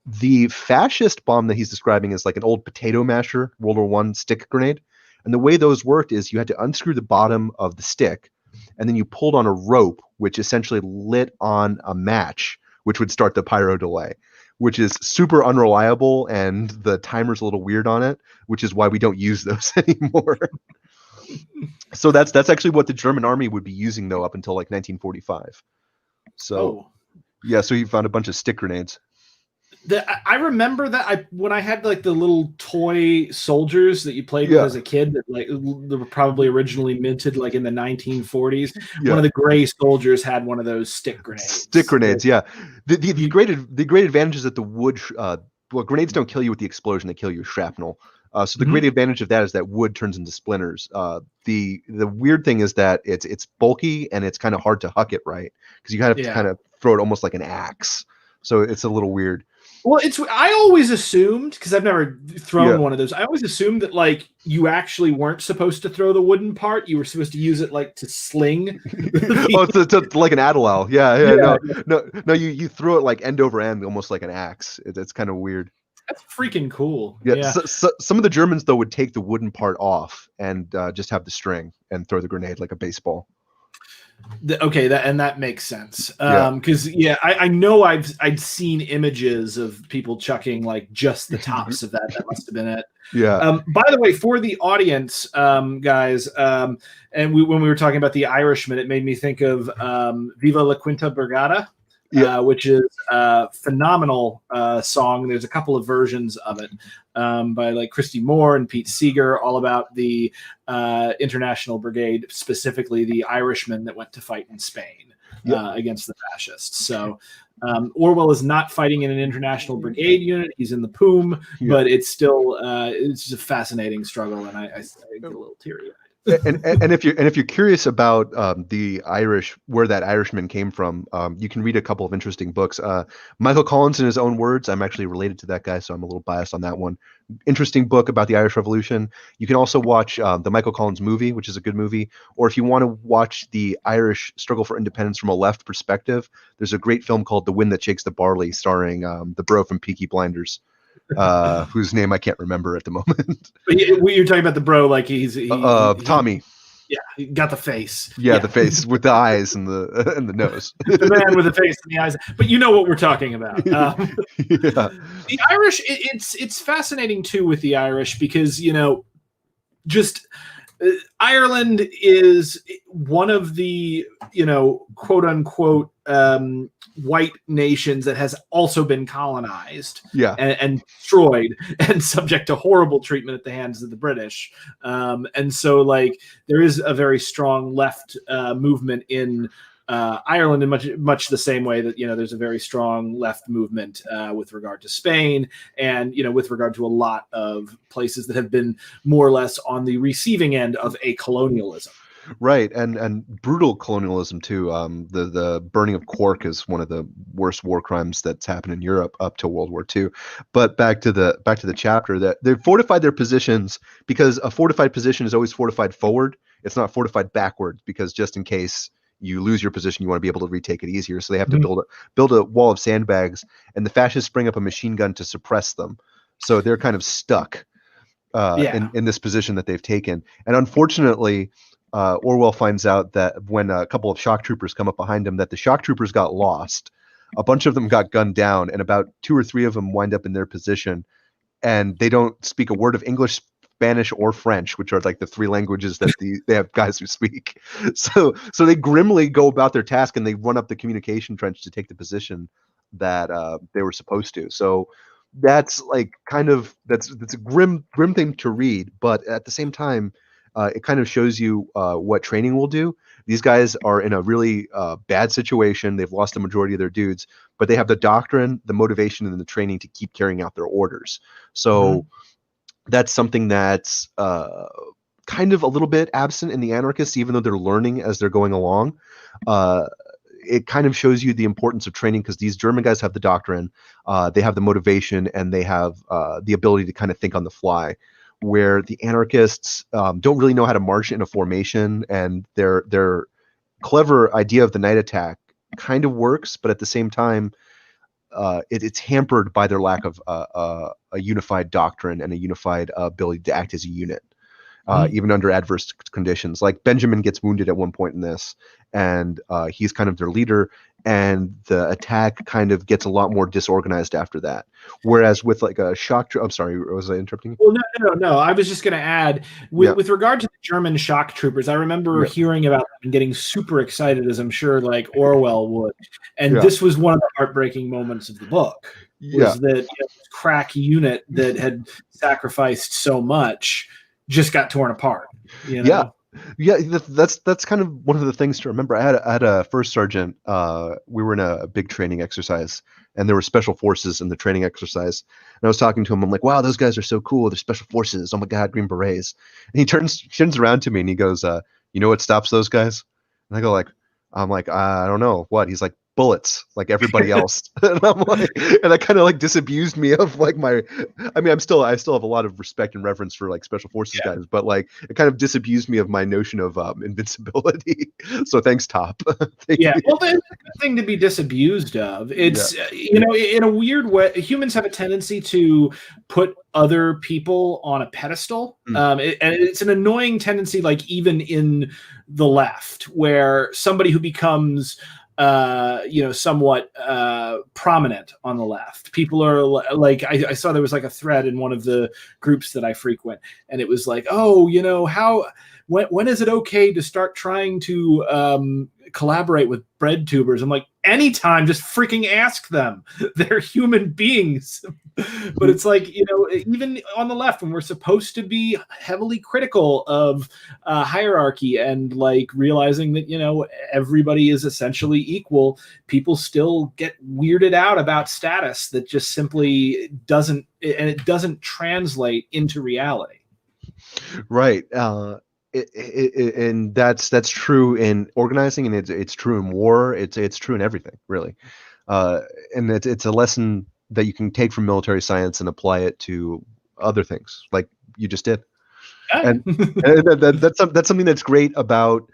The fascist bomb that he's describing is like an old potato masher, World War I stick grenade. And the way those worked is you had to unscrew the bottom of the stick, and then you pulled on a rope, which essentially lit on a match, which would start the pyro delay, which is super unreliable, and the timer's a little weird on it, which is why we don't use those anymore. So that's actually what the German army would be using, though, up until like 1945. So yeah, so he found a bunch of stick grenades. I remember that when I had like the little toy soldiers that you played with as a kid, that like they were probably originally minted like in the 1940s. One of the gray soldiers had one of those stick grenades. Stick grenades, yeah. The great advantage is that the wood, grenades don't kill you with the explosion; they kill you with shrapnel. So the great advantage of that is that wood turns into splinters. The weird thing is that it's bulky and it's kind of hard to huck it right, because you kind of throw it almost like an axe. So it's a little weird. Well, I always assumed, because I've never thrown Yeah. one of those. I always assumed that like you actually weren't supposed to throw the wooden part. You were supposed to use it like to sling. Oh, it's like an Adderall. Yeah, yeah, Yeah, no. You throw it like end over end, almost like an axe. It's kind of weird. that's freaking cool. Yeah, Yeah. so some of the Germans though would take the wooden part off and just have the string and throw the grenade like a baseball. Okay, that makes sense. Yeah. Because I know I'd seen images of people chucking like just the tops of that. That must have been it. Yeah. By the way, for the audience, guys, and when we were talking about the Irishman, it made me think of "Viva la Quinta Brigada," which is a phenomenal song. There's a couple of versions of it by like Christy Moore and Pete Seeger, all about the International Brigade, specifically the Irishmen that went to fight in Spain against the fascists. So Orwell is not fighting in an international brigade unit. He's in the POOM, but it's still it's just a fascinating struggle, and I get a little teary-eyed. and if you're curious about the Irish, where that Irishman came from, you can read a couple of interesting books. Michael Collins, in his own words, I'm actually related to that guy, so I'm a little biased on that one. Interesting book about the Irish Revolution. You can also watch the Michael Collins movie, which is a good movie, or if you want to watch the Irish struggle for independence from a left perspective, there's a great film called The Wind That Shakes the Barley, starring the bro from Peaky Blinders. Whose name I can't remember at the moment. But you're talking about the bro, like he's Tommy. Yeah, he got the face. Yeah, the face with the eyes and the nose. The man with the face and the eyes. But you know what we're talking about. Yeah. The Irish, it's fascinating too with the Irish because just Ireland is one of the quote unquote white nations that has also been colonized and destroyed and subject to horrible treatment at the hands of the British. And so like there is a very strong left movement in Ireland in much the same way that there's a very strong left movement with regard to Spain and with regard to a lot of places that have been more or less on the receiving end of a colonialism. Right, and brutal colonialism too. The burning of Cork is one of the worst war crimes that's happened in Europe up to World War II. But back to the chapter, that they fortified their positions because a fortified position is always fortified forward. It's not fortified backwards because just in case you lose your position, you want to be able to retake it easier. So they have to build a wall of sandbags, and the fascists bring up a machine gun to suppress them. So they're kind of stuck in this position that they've taken. And unfortunately, Orwell finds out that when a couple of shock troopers come up behind him, that the shock troopers got lost. A bunch of them got gunned down, and about 2 or 3 of them wind up in their position, and they don't speak a word of English, Spanish, or French, which are like the 3 languages that they have guys who speak. So they grimly go about their task, and they run up the communication trench to take the position that they were supposed to. So that's like that's a grim thing to read, but at the same time, it kind of shows you what training will do. These guys are in a really bad situation. They've lost the majority of their dudes, but they have the doctrine, the motivation, and the training to keep carrying out their orders. So that's something that's kind of a little bit absent in the Anarchists, even though they're learning as they're going along. It kind of shows you the importance of training because these German guys have the doctrine, they have the motivation, and they have the ability to kind of think on the fly, where the Anarchists don't really know how to march in a formation, and their clever idea of the night attack kind of works, but at the same time, it's hampered by their lack of a unified doctrine and a unified ability to act as a unit, even under adverse conditions. Like Benjamin gets wounded at one point in this, and he's kind of their leader, and the attack kind of gets a lot more disorganized after that. Whereas with like a shock I'm sorry, was I interrupting you? Well, no. I was just going to add, with regard to the German shock troopers, I remember hearing about them and getting super excited, as I'm sure like Orwell would. And this was one of the heartbreaking moments of the book, was that this crack unit that had sacrificed so much just got torn apart. Yeah, that's kind of one of the things to remember. I had a first sergeant. We were in a big training exercise, and there were special forces in the training exercise. And I was talking to him. I'm like, "Wow, those guys are so cool. They're special forces. Oh my God, Green Berets." And he turns around to me and he goes, "You know what stops those guys?" And I'm like, "I don't know what." He's like, bullets like everybody else. And I'm like, and that kind of like disabused me of like I mean, I still have a lot of respect and reverence for like special forces guys, but like it kind of disabused me of my notion of invincibility. So thanks, Top. Thank you. Well, it's a good thing to be disabused of. It's in a weird way, humans have a tendency to put other people on a pedestal, and it's an annoying tendency, like even in the left, where somebody who becomes somewhat prominent on the left, people are like, I saw there was like a thread in one of the groups that I frequent, and it was like, oh, when is it okay to start trying to collaborate with bread tubers? I'm like, anytime, just freaking ask them. They're human beings. But it's like, even on the left, when we're supposed to be heavily critical of hierarchy and like realizing that, everybody is essentially equal, people still get weirded out about status that just simply doesn't translate into reality. Right. And that's true in organizing, and it's true in war. It's true in everything, really. And it's a lesson that you can take from military science and apply it to other things, like you just did. And that's something that's great about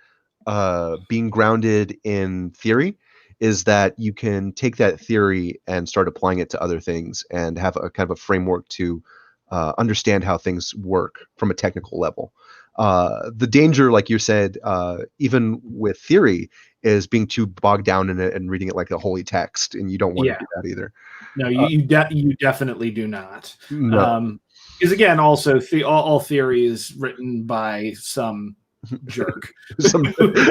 being grounded in theory, is that you can take that theory and start applying it to other things and have a kind of a framework to understand how things work from a technical level. The danger, like you said, even with theory, is being too bogged down in it and reading it like a holy text, and you don't want to do that either. No, you definitely do not. No. Because again, also all theory is written by some jerk.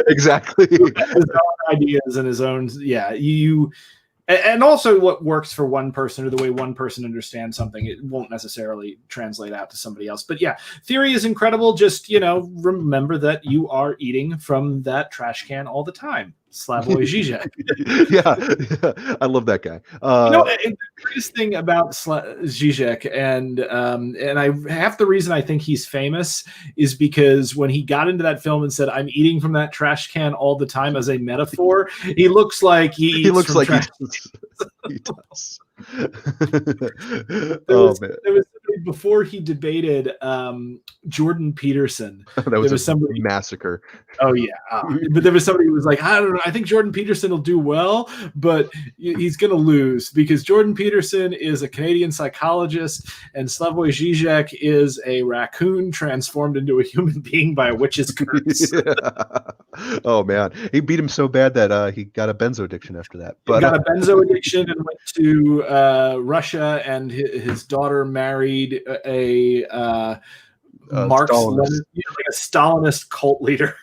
Exactly. His own ideas and his own. Yeah, and also what works for one person, or the way one person understands something, it won't necessarily translate out to somebody else. But yeah, theory is incredible. Just, remember that you are eating from that trash can all the time. Slavoj Žižek. Yeah, I love that guy. The greatest thing about Žižek, and half the reason I think he's famous is because when he got into that film and said, "I'm eating from that trash can all the time" as a metaphor, he looks like he looks like he does. There was somebody before he debated Jordan Peterson. That was somebody massacre. Oh yeah, but there was somebody who was like, I don't know, I think Jordan Peterson will do well, but he's going to lose because Jordan Peterson is a Canadian psychologist and Slavoj Žižek is a raccoon transformed into a human being by a witch's curse. Yeah. Oh man, he beat him so bad that he got a benzo addiction after that. But he got a benzo addiction and went to Russia, and his daughter married a Marxist, like a Stalinist cult leader.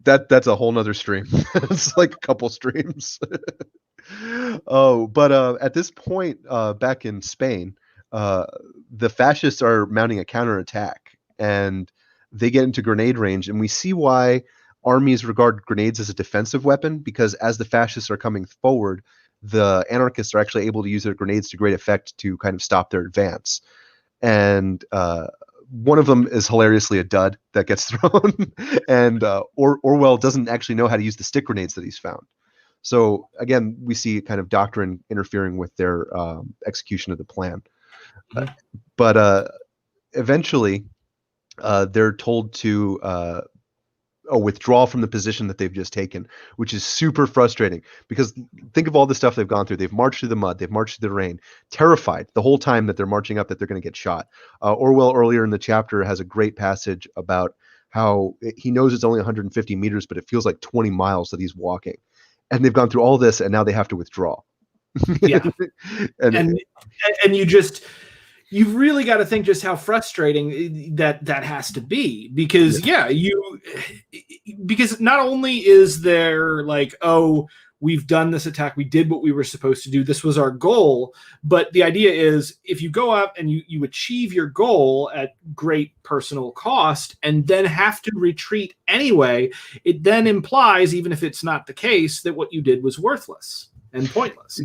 That's a whole nother stream. It's like a couple streams. But at this point, back in Spain, the fascists are mounting a counterattack, and they get into grenade range, and we see why armies regard grenades as a defensive weapon, because as the fascists are coming forward, the anarchists are actually able to use their grenades to great effect to kind of stop their advance. And one of them is hilariously a dud that gets thrown, and Orwell doesn't actually know how to use the stick grenades that he's found. So again, we see kind of doctrine interfering with their execution of the plan. But eventually, they're told to withdraw from the position that they've just taken, which is super frustrating because think of all the stuff they've gone through. They've marched through the mud, they've marched through the rain, terrified the whole time that they're marching up that they're going to get shot. Orwell earlier in the chapter has a great passage about how he knows it's only 150 meters, but it feels like 20 miles that he's walking. And they've gone through all this, and now they have to withdraw. Yeah. and you've really got to think just how frustrating that has to be, because because not only is there like, oh, we've done this attack, we did what we were supposed to do, this was our goal, but the idea is if you go up and you achieve your goal at great personal cost and then have to retreat anyway, it then implies, even if it's not the case, that what you did was worthless and pointless.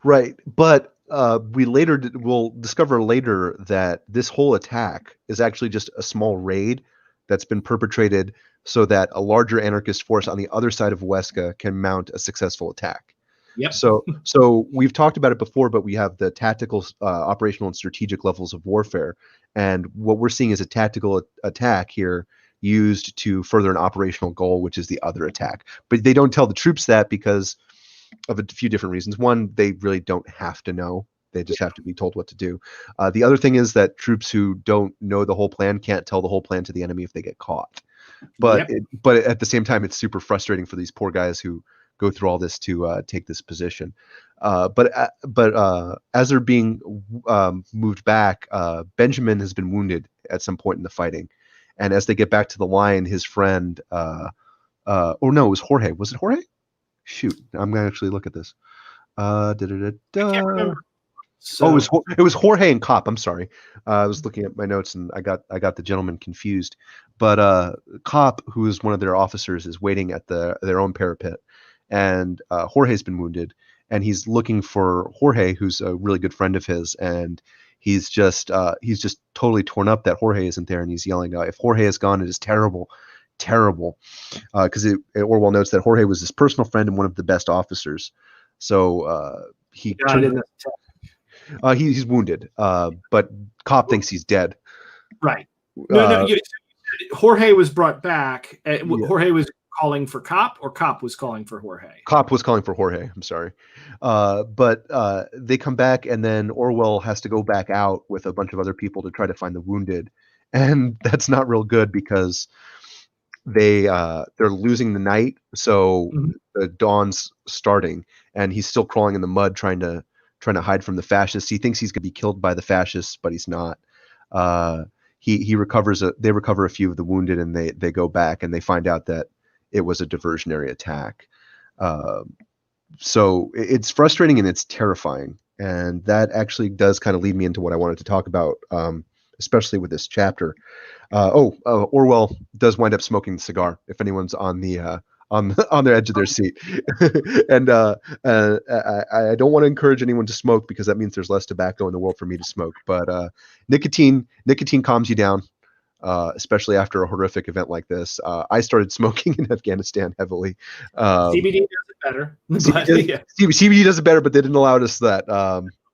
Right. But we'll discover later that this whole attack is actually just a small raid that's been perpetrated so that a larger anarchist force on the other side of Huesca can mount a successful attack. Yep. So we've talked about it before, but we have the tactical, operational, and strategic levels of warfare, and what we're seeing is a tactical attack here used to further an operational goal, which is the other attack. But they don't tell the troops that because of a few different reasons. One, they really don't have to know. They just have to be told what to do. The other thing is that troops who don't know the whole plan can't tell the whole plan to the enemy if they get caught. But but at the same time, it's super frustrating for these poor guys who go through all this to take this position. But as they're being moved back, Benjamin has been wounded at some point in the fighting, and as they get back to the line, his friend, oh no, it was Jorge. Was it Jorge? Shoot, I'm gonna actually look at this. I can't remember. So, it was Jorge and Cop. I'm sorry. I was looking at my notes and I got the gentleman confused. But Cop, who is one of their officers, is waiting at their own parapet, and Jorge's been wounded, and he's looking for Jorge, who's a really good friend of his, and he's just totally torn up that Jorge isn't there, and he's yelling, "If Jorge is gone, it is terrible." Terrible, because Orwell notes that Jorge was his personal friend and one of the best officers. So he died in the attack. He's wounded, but Cop thinks he's dead. Right. No. Jorge was brought back. Jorge was calling for Cop, or Cop was calling for Jorge? Cop was calling for Jorge. I'm sorry. But they come back, and then Orwell has to go back out with a bunch of other people to try to find the wounded, and that's not real good because they're losing the night, so the dawn's starting, and he's still crawling in the mud trying to hide from the fascists. He thinks he's going to be killed by the fascists, but he's not. They recover a few of the wounded, and they go back, and they find out that it was a diversionary attack. So it's frustrating and it's terrifying, and that actually does kind of lead me into what I wanted to talk about, especially with this chapter. Orwell does wind up smoking the cigar, if anyone's on the on the edge of their seat. And I don't want to encourage anyone to smoke because that means there's less tobacco in the world for me to smoke. But nicotine calms you down, especially after a horrific event like this. I started smoking in Afghanistan heavily. CBD does it better. CBD does it better, but they didn't allow us that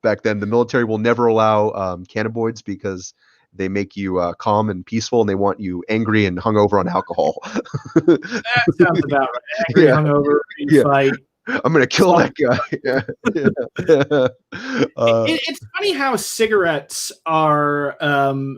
back then. The military will never allow cannabinoids because they make you calm and peaceful, and they want you angry and hungover on alcohol. That sounds about right. Angry, hungover, fight. I'm gonna kill that guy. It's funny how cigarettes are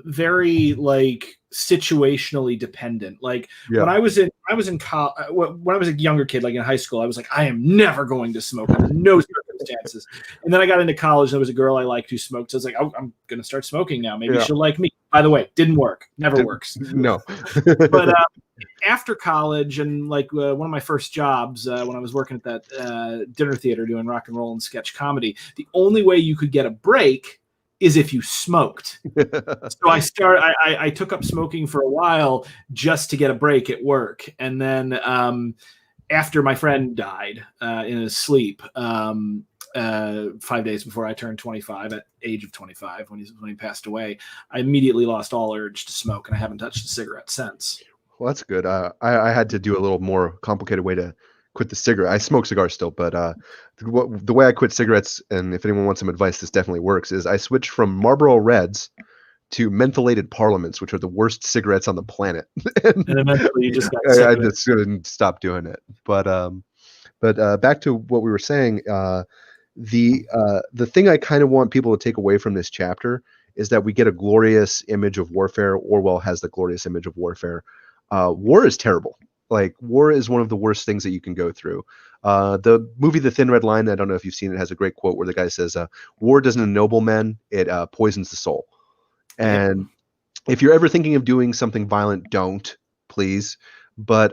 very like situationally dependent. Like when I was in college, when I was a younger kid, like in high school, I was like, I am never going to smoke under no circumstances. And then I got into college, and there was a girl I liked who smoked. So I was like, I'm going to start smoking now. Maybe she'll like me. By the way, didn't work. Never works. No. But after college and like one of my first jobs when I was working at that dinner theater doing rock and roll and sketch comedy, the only way you could get a break is if you smoked. So I took up smoking for a while just to get a break at work. And then after my friend died in his sleep 5 days before I turned 25, at age of 25, when he passed away, I immediately lost all urge to smoke, and I haven't touched a cigarette since. Well, that's good. I had to do a little more complicated way to quit the cigarette. I smoke cigars still, but the way I quit cigarettes, and if anyone wants some advice, this definitely works, is I switched from Marlboro Reds to mentholated Parliaments, which are the worst cigarettes on the planet. and eventually you just got I just couldn't stop doing it. But back to what we were saying, the thing I kind of want people to take away from this chapter is that we get a glorious image of warfare. Orwell has the glorious image of warfare. War is terrible. Like, war is one of the worst things that you can go through. The movie The Thin Red Line, I don't know if you've seen it, has a great quote where the guy says, war doesn't ennoble men, it poisons the soul. And if you're ever thinking of doing something violent, don't, please. But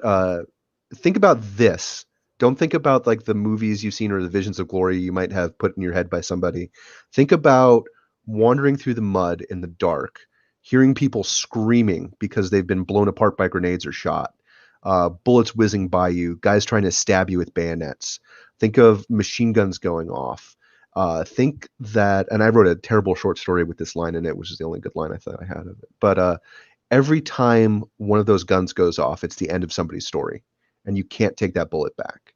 think about this. Don't think about like the movies you've seen or the visions of glory you might have put in your head by somebody. Think about wandering through the mud in the dark, hearing people screaming because they've been blown apart by grenades or shot, bullets whizzing by you, guys trying to stab you with bayonets. Think of machine guns going off. Think that, and I wrote a terrible short story with this line in it, which is the only good line I thought I had of it. But every time one of those guns goes off, it's the end of somebody's story, and you can't take that bullet back.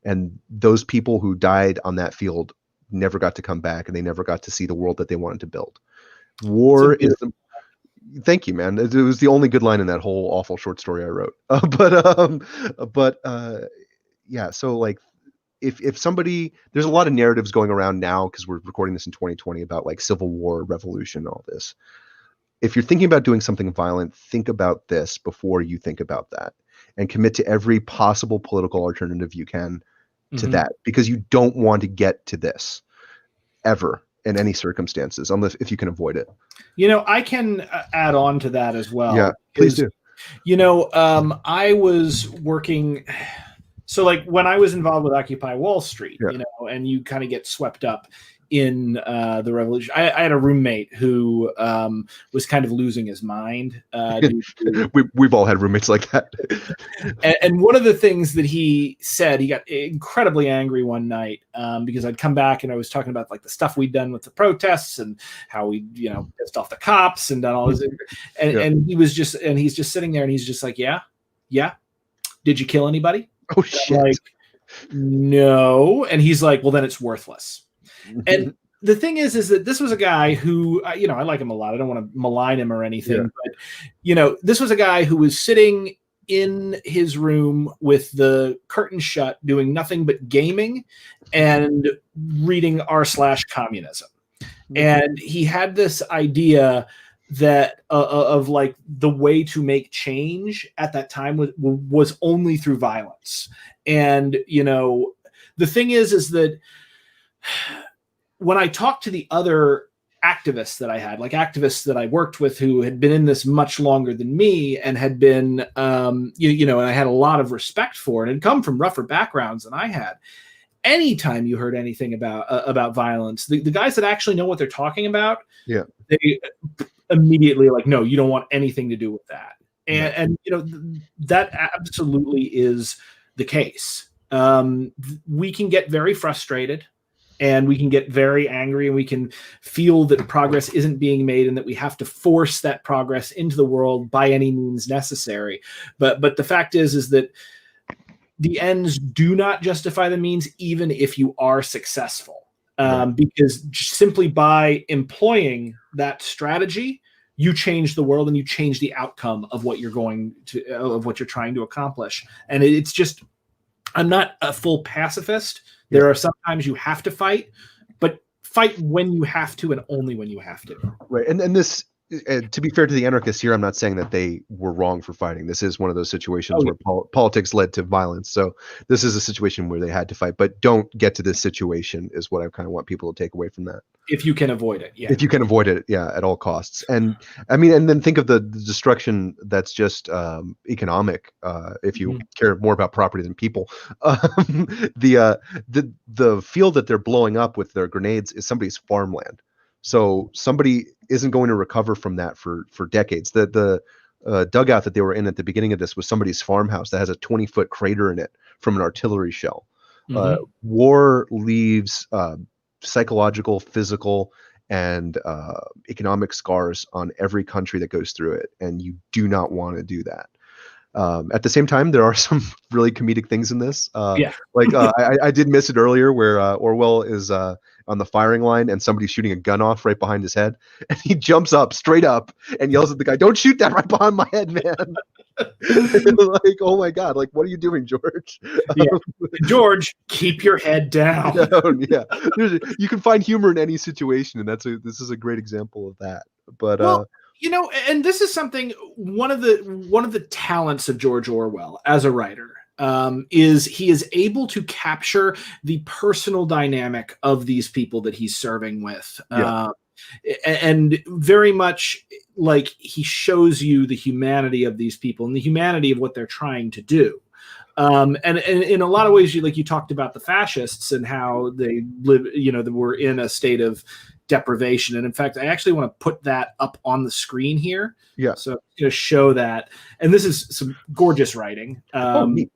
And those people who died on that field never got to come back, and they never got to see the world that they wanted to build. War is the Thank you, man. It was the only good line in that whole awful short story I wrote. Yeah. So like, if somebody, there's a lot of narratives going around now because we're recording this in 2020 about like civil war, revolution, all this. If you're thinking about doing something violent, think about this before you think about that, and commit to every possible political alternative you can to that, because you don't want to get to this ever in any circumstances, unless if you can avoid it. You know, I can add on to that as well. Yeah, please do. You know, I was working. So like when I was involved with Occupy Wall Street, you know, and you kind of get swept up in the revolution. I had a roommate who was kind of losing his mind. We've all had roommates like that. And one of the things that he said, he got incredibly angry one night because I'd come back and I was talking about like the stuff we'd done with the protests and how we, you know, pissed off the cops and done all this. And he's just sitting there and he's just like, yeah. Did you kill anybody? Oh shit. Like, no. And he's like, well, then it's worthless. And the thing is that this was a guy who, you know, I like him a lot. I don't want to malign him or anything, but, you know, this was a guy who was sitting in his room with the curtain shut, doing nothing but gaming and reading r/communism. And he had this idea that of like the way to make change at that time was only through violence. And, you know, the thing is that when I talked to the other activists that I had, like activists that I worked with who had been in this much longer than me and had been, you know, and I had a lot of respect for and had come from rougher backgrounds than I had. Anytime you heard anything about violence, the guys that actually know what they're talking about, they immediately like, no, you don't want anything to do with that. And you know, that absolutely is the case. We can get very frustrated. And we can get very angry and we can feel that progress isn't being made and that we have to force that progress into the world by any means necessary. But the fact is that the ends do not justify the means, even if you are successful. Because simply by employing that strategy, you change the world and you change the outcome of what you're trying to accomplish. And it's just, I'm not a full pacifist. There are sometimes you have to fight, but fight when you have to and only when you have to. Right. And this, to be fair to the anarchists here, I'm not saying that they were wrong for fighting. This is one of those situations where politics led to violence. So this is a situation where they had to fight, but don't get to this situation is what I kind of want people to take away from that. If you can avoid it. Yeah. If you can avoid it. Yeah. At all costs. And I mean, and then think of the destruction that's just economic. If you care more about property than people, the field that they're blowing up with their grenades is somebody's farmland. So somebody isn't going to recover from that for decades. The dugout that they were in at the beginning of this was somebody's farmhouse that has a 20-foot crater in it from an artillery shell. War leaves psychological, physical, and economic scars on every country that goes through it, and you do not want to do that. At the same time, there are some really comedic things in this. I did miss it earlier where Orwell is on the firing line and somebody's shooting a gun off right behind his head, and he jumps up straight up and yells at the guy, "Don't shoot that right behind my head, man." Like, oh my God, like, what are you doing, George? George, keep your head down. You can find humor in any situation, and this is a great example of that. But you know, and this is something, one of the talents of George Orwell as a writer is he is able to capture the personal dynamic of these people that he's serving with. And very much like he shows you the humanity of these people and the humanity of what they're trying to do. And in a lot of ways, you talked about the fascists and how they live, you know, they were in a state of deprivation. And in fact, I actually want to put that up on the screen here. Yeah. So to show that, and this is some gorgeous writing. I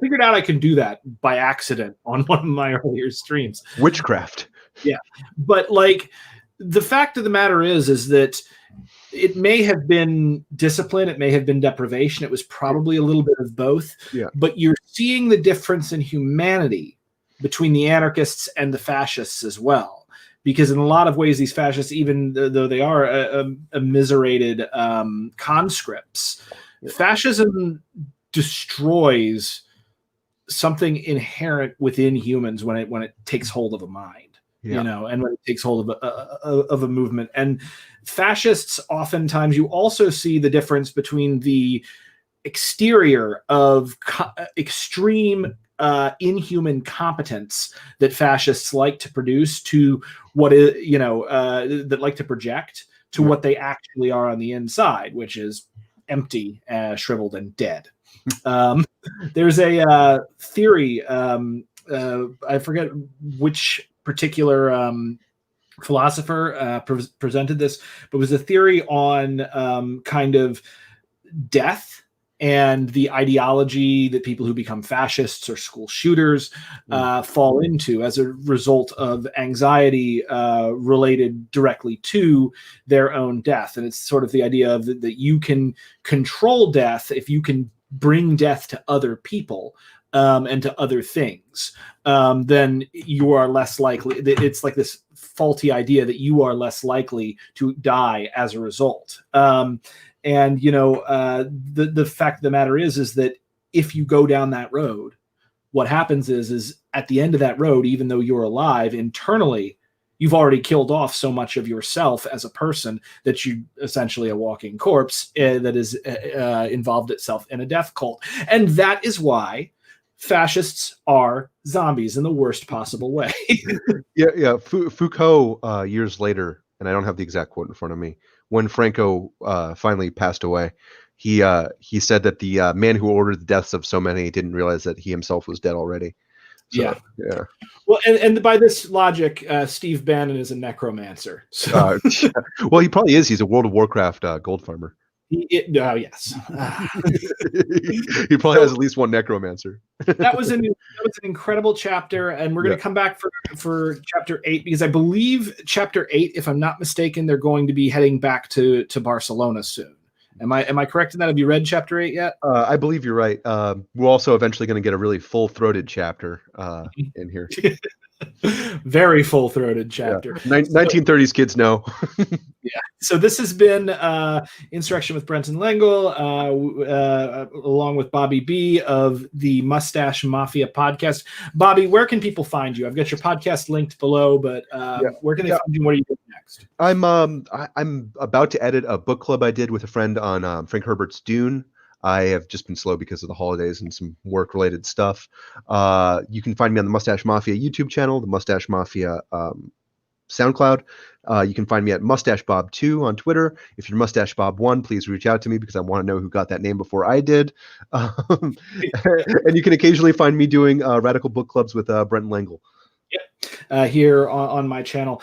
figured out I can do that by accident on one of my earlier streams. Witchcraft. Yeah. But like, the fact of the matter is that it may have been discipline, it may have been deprivation, it was probably a little bit of both. Yeah. But you're seeing the difference in humanity between the anarchists and the fascists as well. Because in a lot of ways, these fascists, even though they are immiserated conscripts, fascism destroys something inherent within humans when it takes hold of a mind. Yeah. And when it takes hold of a movement. And fascists, oftentimes, you also see the difference between the exterior of extreme inhuman competence that fascists like to produce to what is, that like to project to what they actually are on the inside, which is empty, shriveled, and dead. There's a theory. I forget which particular philosopher presented this, but it was a theory on kind of death and the ideology that people who become fascists or school shooters fall into as a result of anxiety related directly to their own death. And it's sort of the idea of that you can control death if you can bring death to other people. And to other things, then you are less likely. It's like this faulty idea that you are less likely to die as a result. The fact of the matter is that if you go down that road, what happens is at the end of that road, even though you're alive internally, you've already killed off so much of yourself as a person that you essentially a walking corpse that is involved itself in a death cult. And that is why fascists are zombies in the worst possible way. Yeah. Foucault, years later, and I don't have the exact quote in front of me, when Franco finally passed away, he said that the man who ordered the deaths of so many didn't realize that he himself was dead already. So, yeah. Well, and by this logic, Steve Bannon is a necromancer. So. Well, he probably is. He's a World of Warcraft gold farmer. Yes. He probably has at least one necromancer. That was an incredible chapter, and we're going to come back for chapter 8, because I believe chapter 8, if I'm not mistaken, they're going to be heading back to Barcelona soon. Am I correct in that? Have you read chapter 8 yet? I believe you're right. We're also eventually going to get a really full-throated chapter in here. Very full-throated chapter. Yeah. 1930s kids know. Yeah. So this has been Insurrection with Brenton Lengel, along with Bobby B of the Mustache Mafia podcast. Bobby, where can people find you? I've got your podcast linked below, but where can they find you? What are you doing next? I'm about to edit a book club I did with a friend on Frank Herbert's Dune. I have just been slow because of the holidays and some work-related stuff. You can find me on the Mustache Mafia YouTube channel, the Mustache Mafia SoundCloud. You can find me at MustacheBob2 on Twitter. If you're MustacheBob1, please reach out to me because I want to know who got that name before I did. And you can occasionally find me doing radical book clubs with Brenton Lengel. Here on my channel.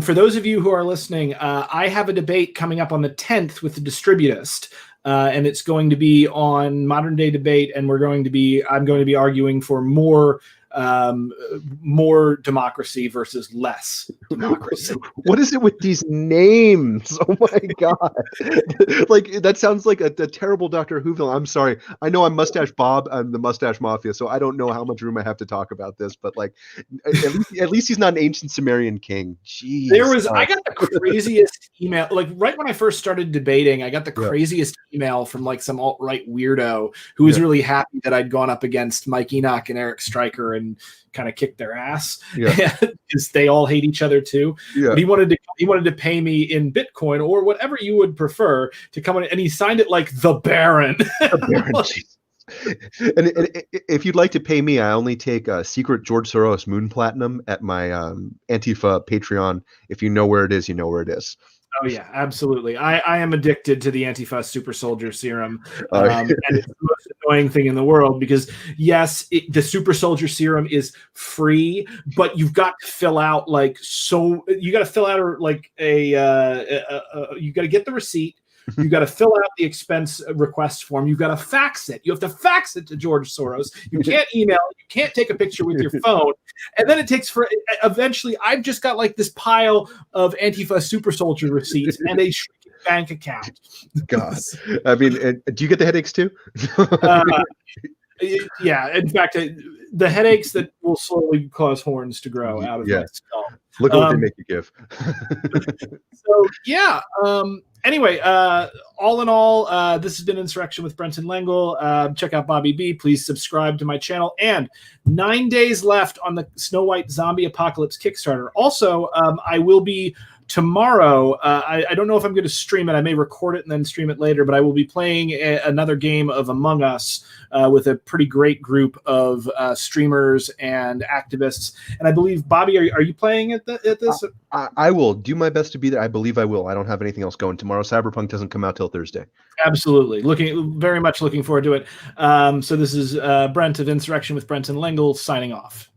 For those of you who are listening, I have a debate coming up on the 10th with the Distributist. And it's going to be on modern day debate, and I'm going to be arguing for more democracy versus less democracy. What is it with these names? Oh my God. Like, that sounds like a terrible Dr. Who villain. I'm sorry. I know I'm Mustache Bob. I'm the Mustache Mafia, so I don't know how much room I have to talk about this, but like, at least he's not an ancient Sumerian king. Jeez. I got the craziest email, like right when I first started debating, I got the craziest email from like some alt-right weirdo who was really happy that I'd gone up against Mike Enoch and Eric Stryker and kind of kicked their ass because they all hate each other too. But he wanted to pay me in Bitcoin or whatever you would prefer to come on, and he signed it like the Baron. The Baron. And if you'd like to pay me, I only take a secret George Soros Moon Platinum at my Antifa Patreon. If you know where it is, you know where it is. Oh yeah, absolutely. I am addicted to the Antifa Super Soldier Serum, and it's the most annoying thing in the world because yes, the Super Soldier Serum is free, but you've got to fill out you got to fill out you got to get the receipt. You got to fill out the expense request form. You've got to fax it. You have to fax it to George Soros. You can't email it. You can't take a picture with your phone. And then it takes eventually I've just got like this pile of Antifa Super Soldier receipts and a bank account. God, I mean, do you get the headaches too? Yeah, in fact, the headaches that will slowly cause horns to grow out of my skull. Look at what they make you give. So yeah. Anyway, all in all, this has been Insurrection with Brenton Lengel. Check out Bobby B. Please subscribe to my channel. And 9 days left on the Snow White Zombie Apocalypse Kickstarter. Also, I will be tomorrow. I don't know if I'm going to stream it. I may record it and then stream it later. But I will be playing another game of Among Us with a pretty great group of streamers and activists. And I believe, Bobby, are you playing at this? I will do my best to be there. I believe I will. I don't have anything else going tomorrow. Cyberpunk doesn't come out till Thursday. Absolutely. Very much looking forward to it. So this is Brent of Insurrection with Brenton Lengel signing off.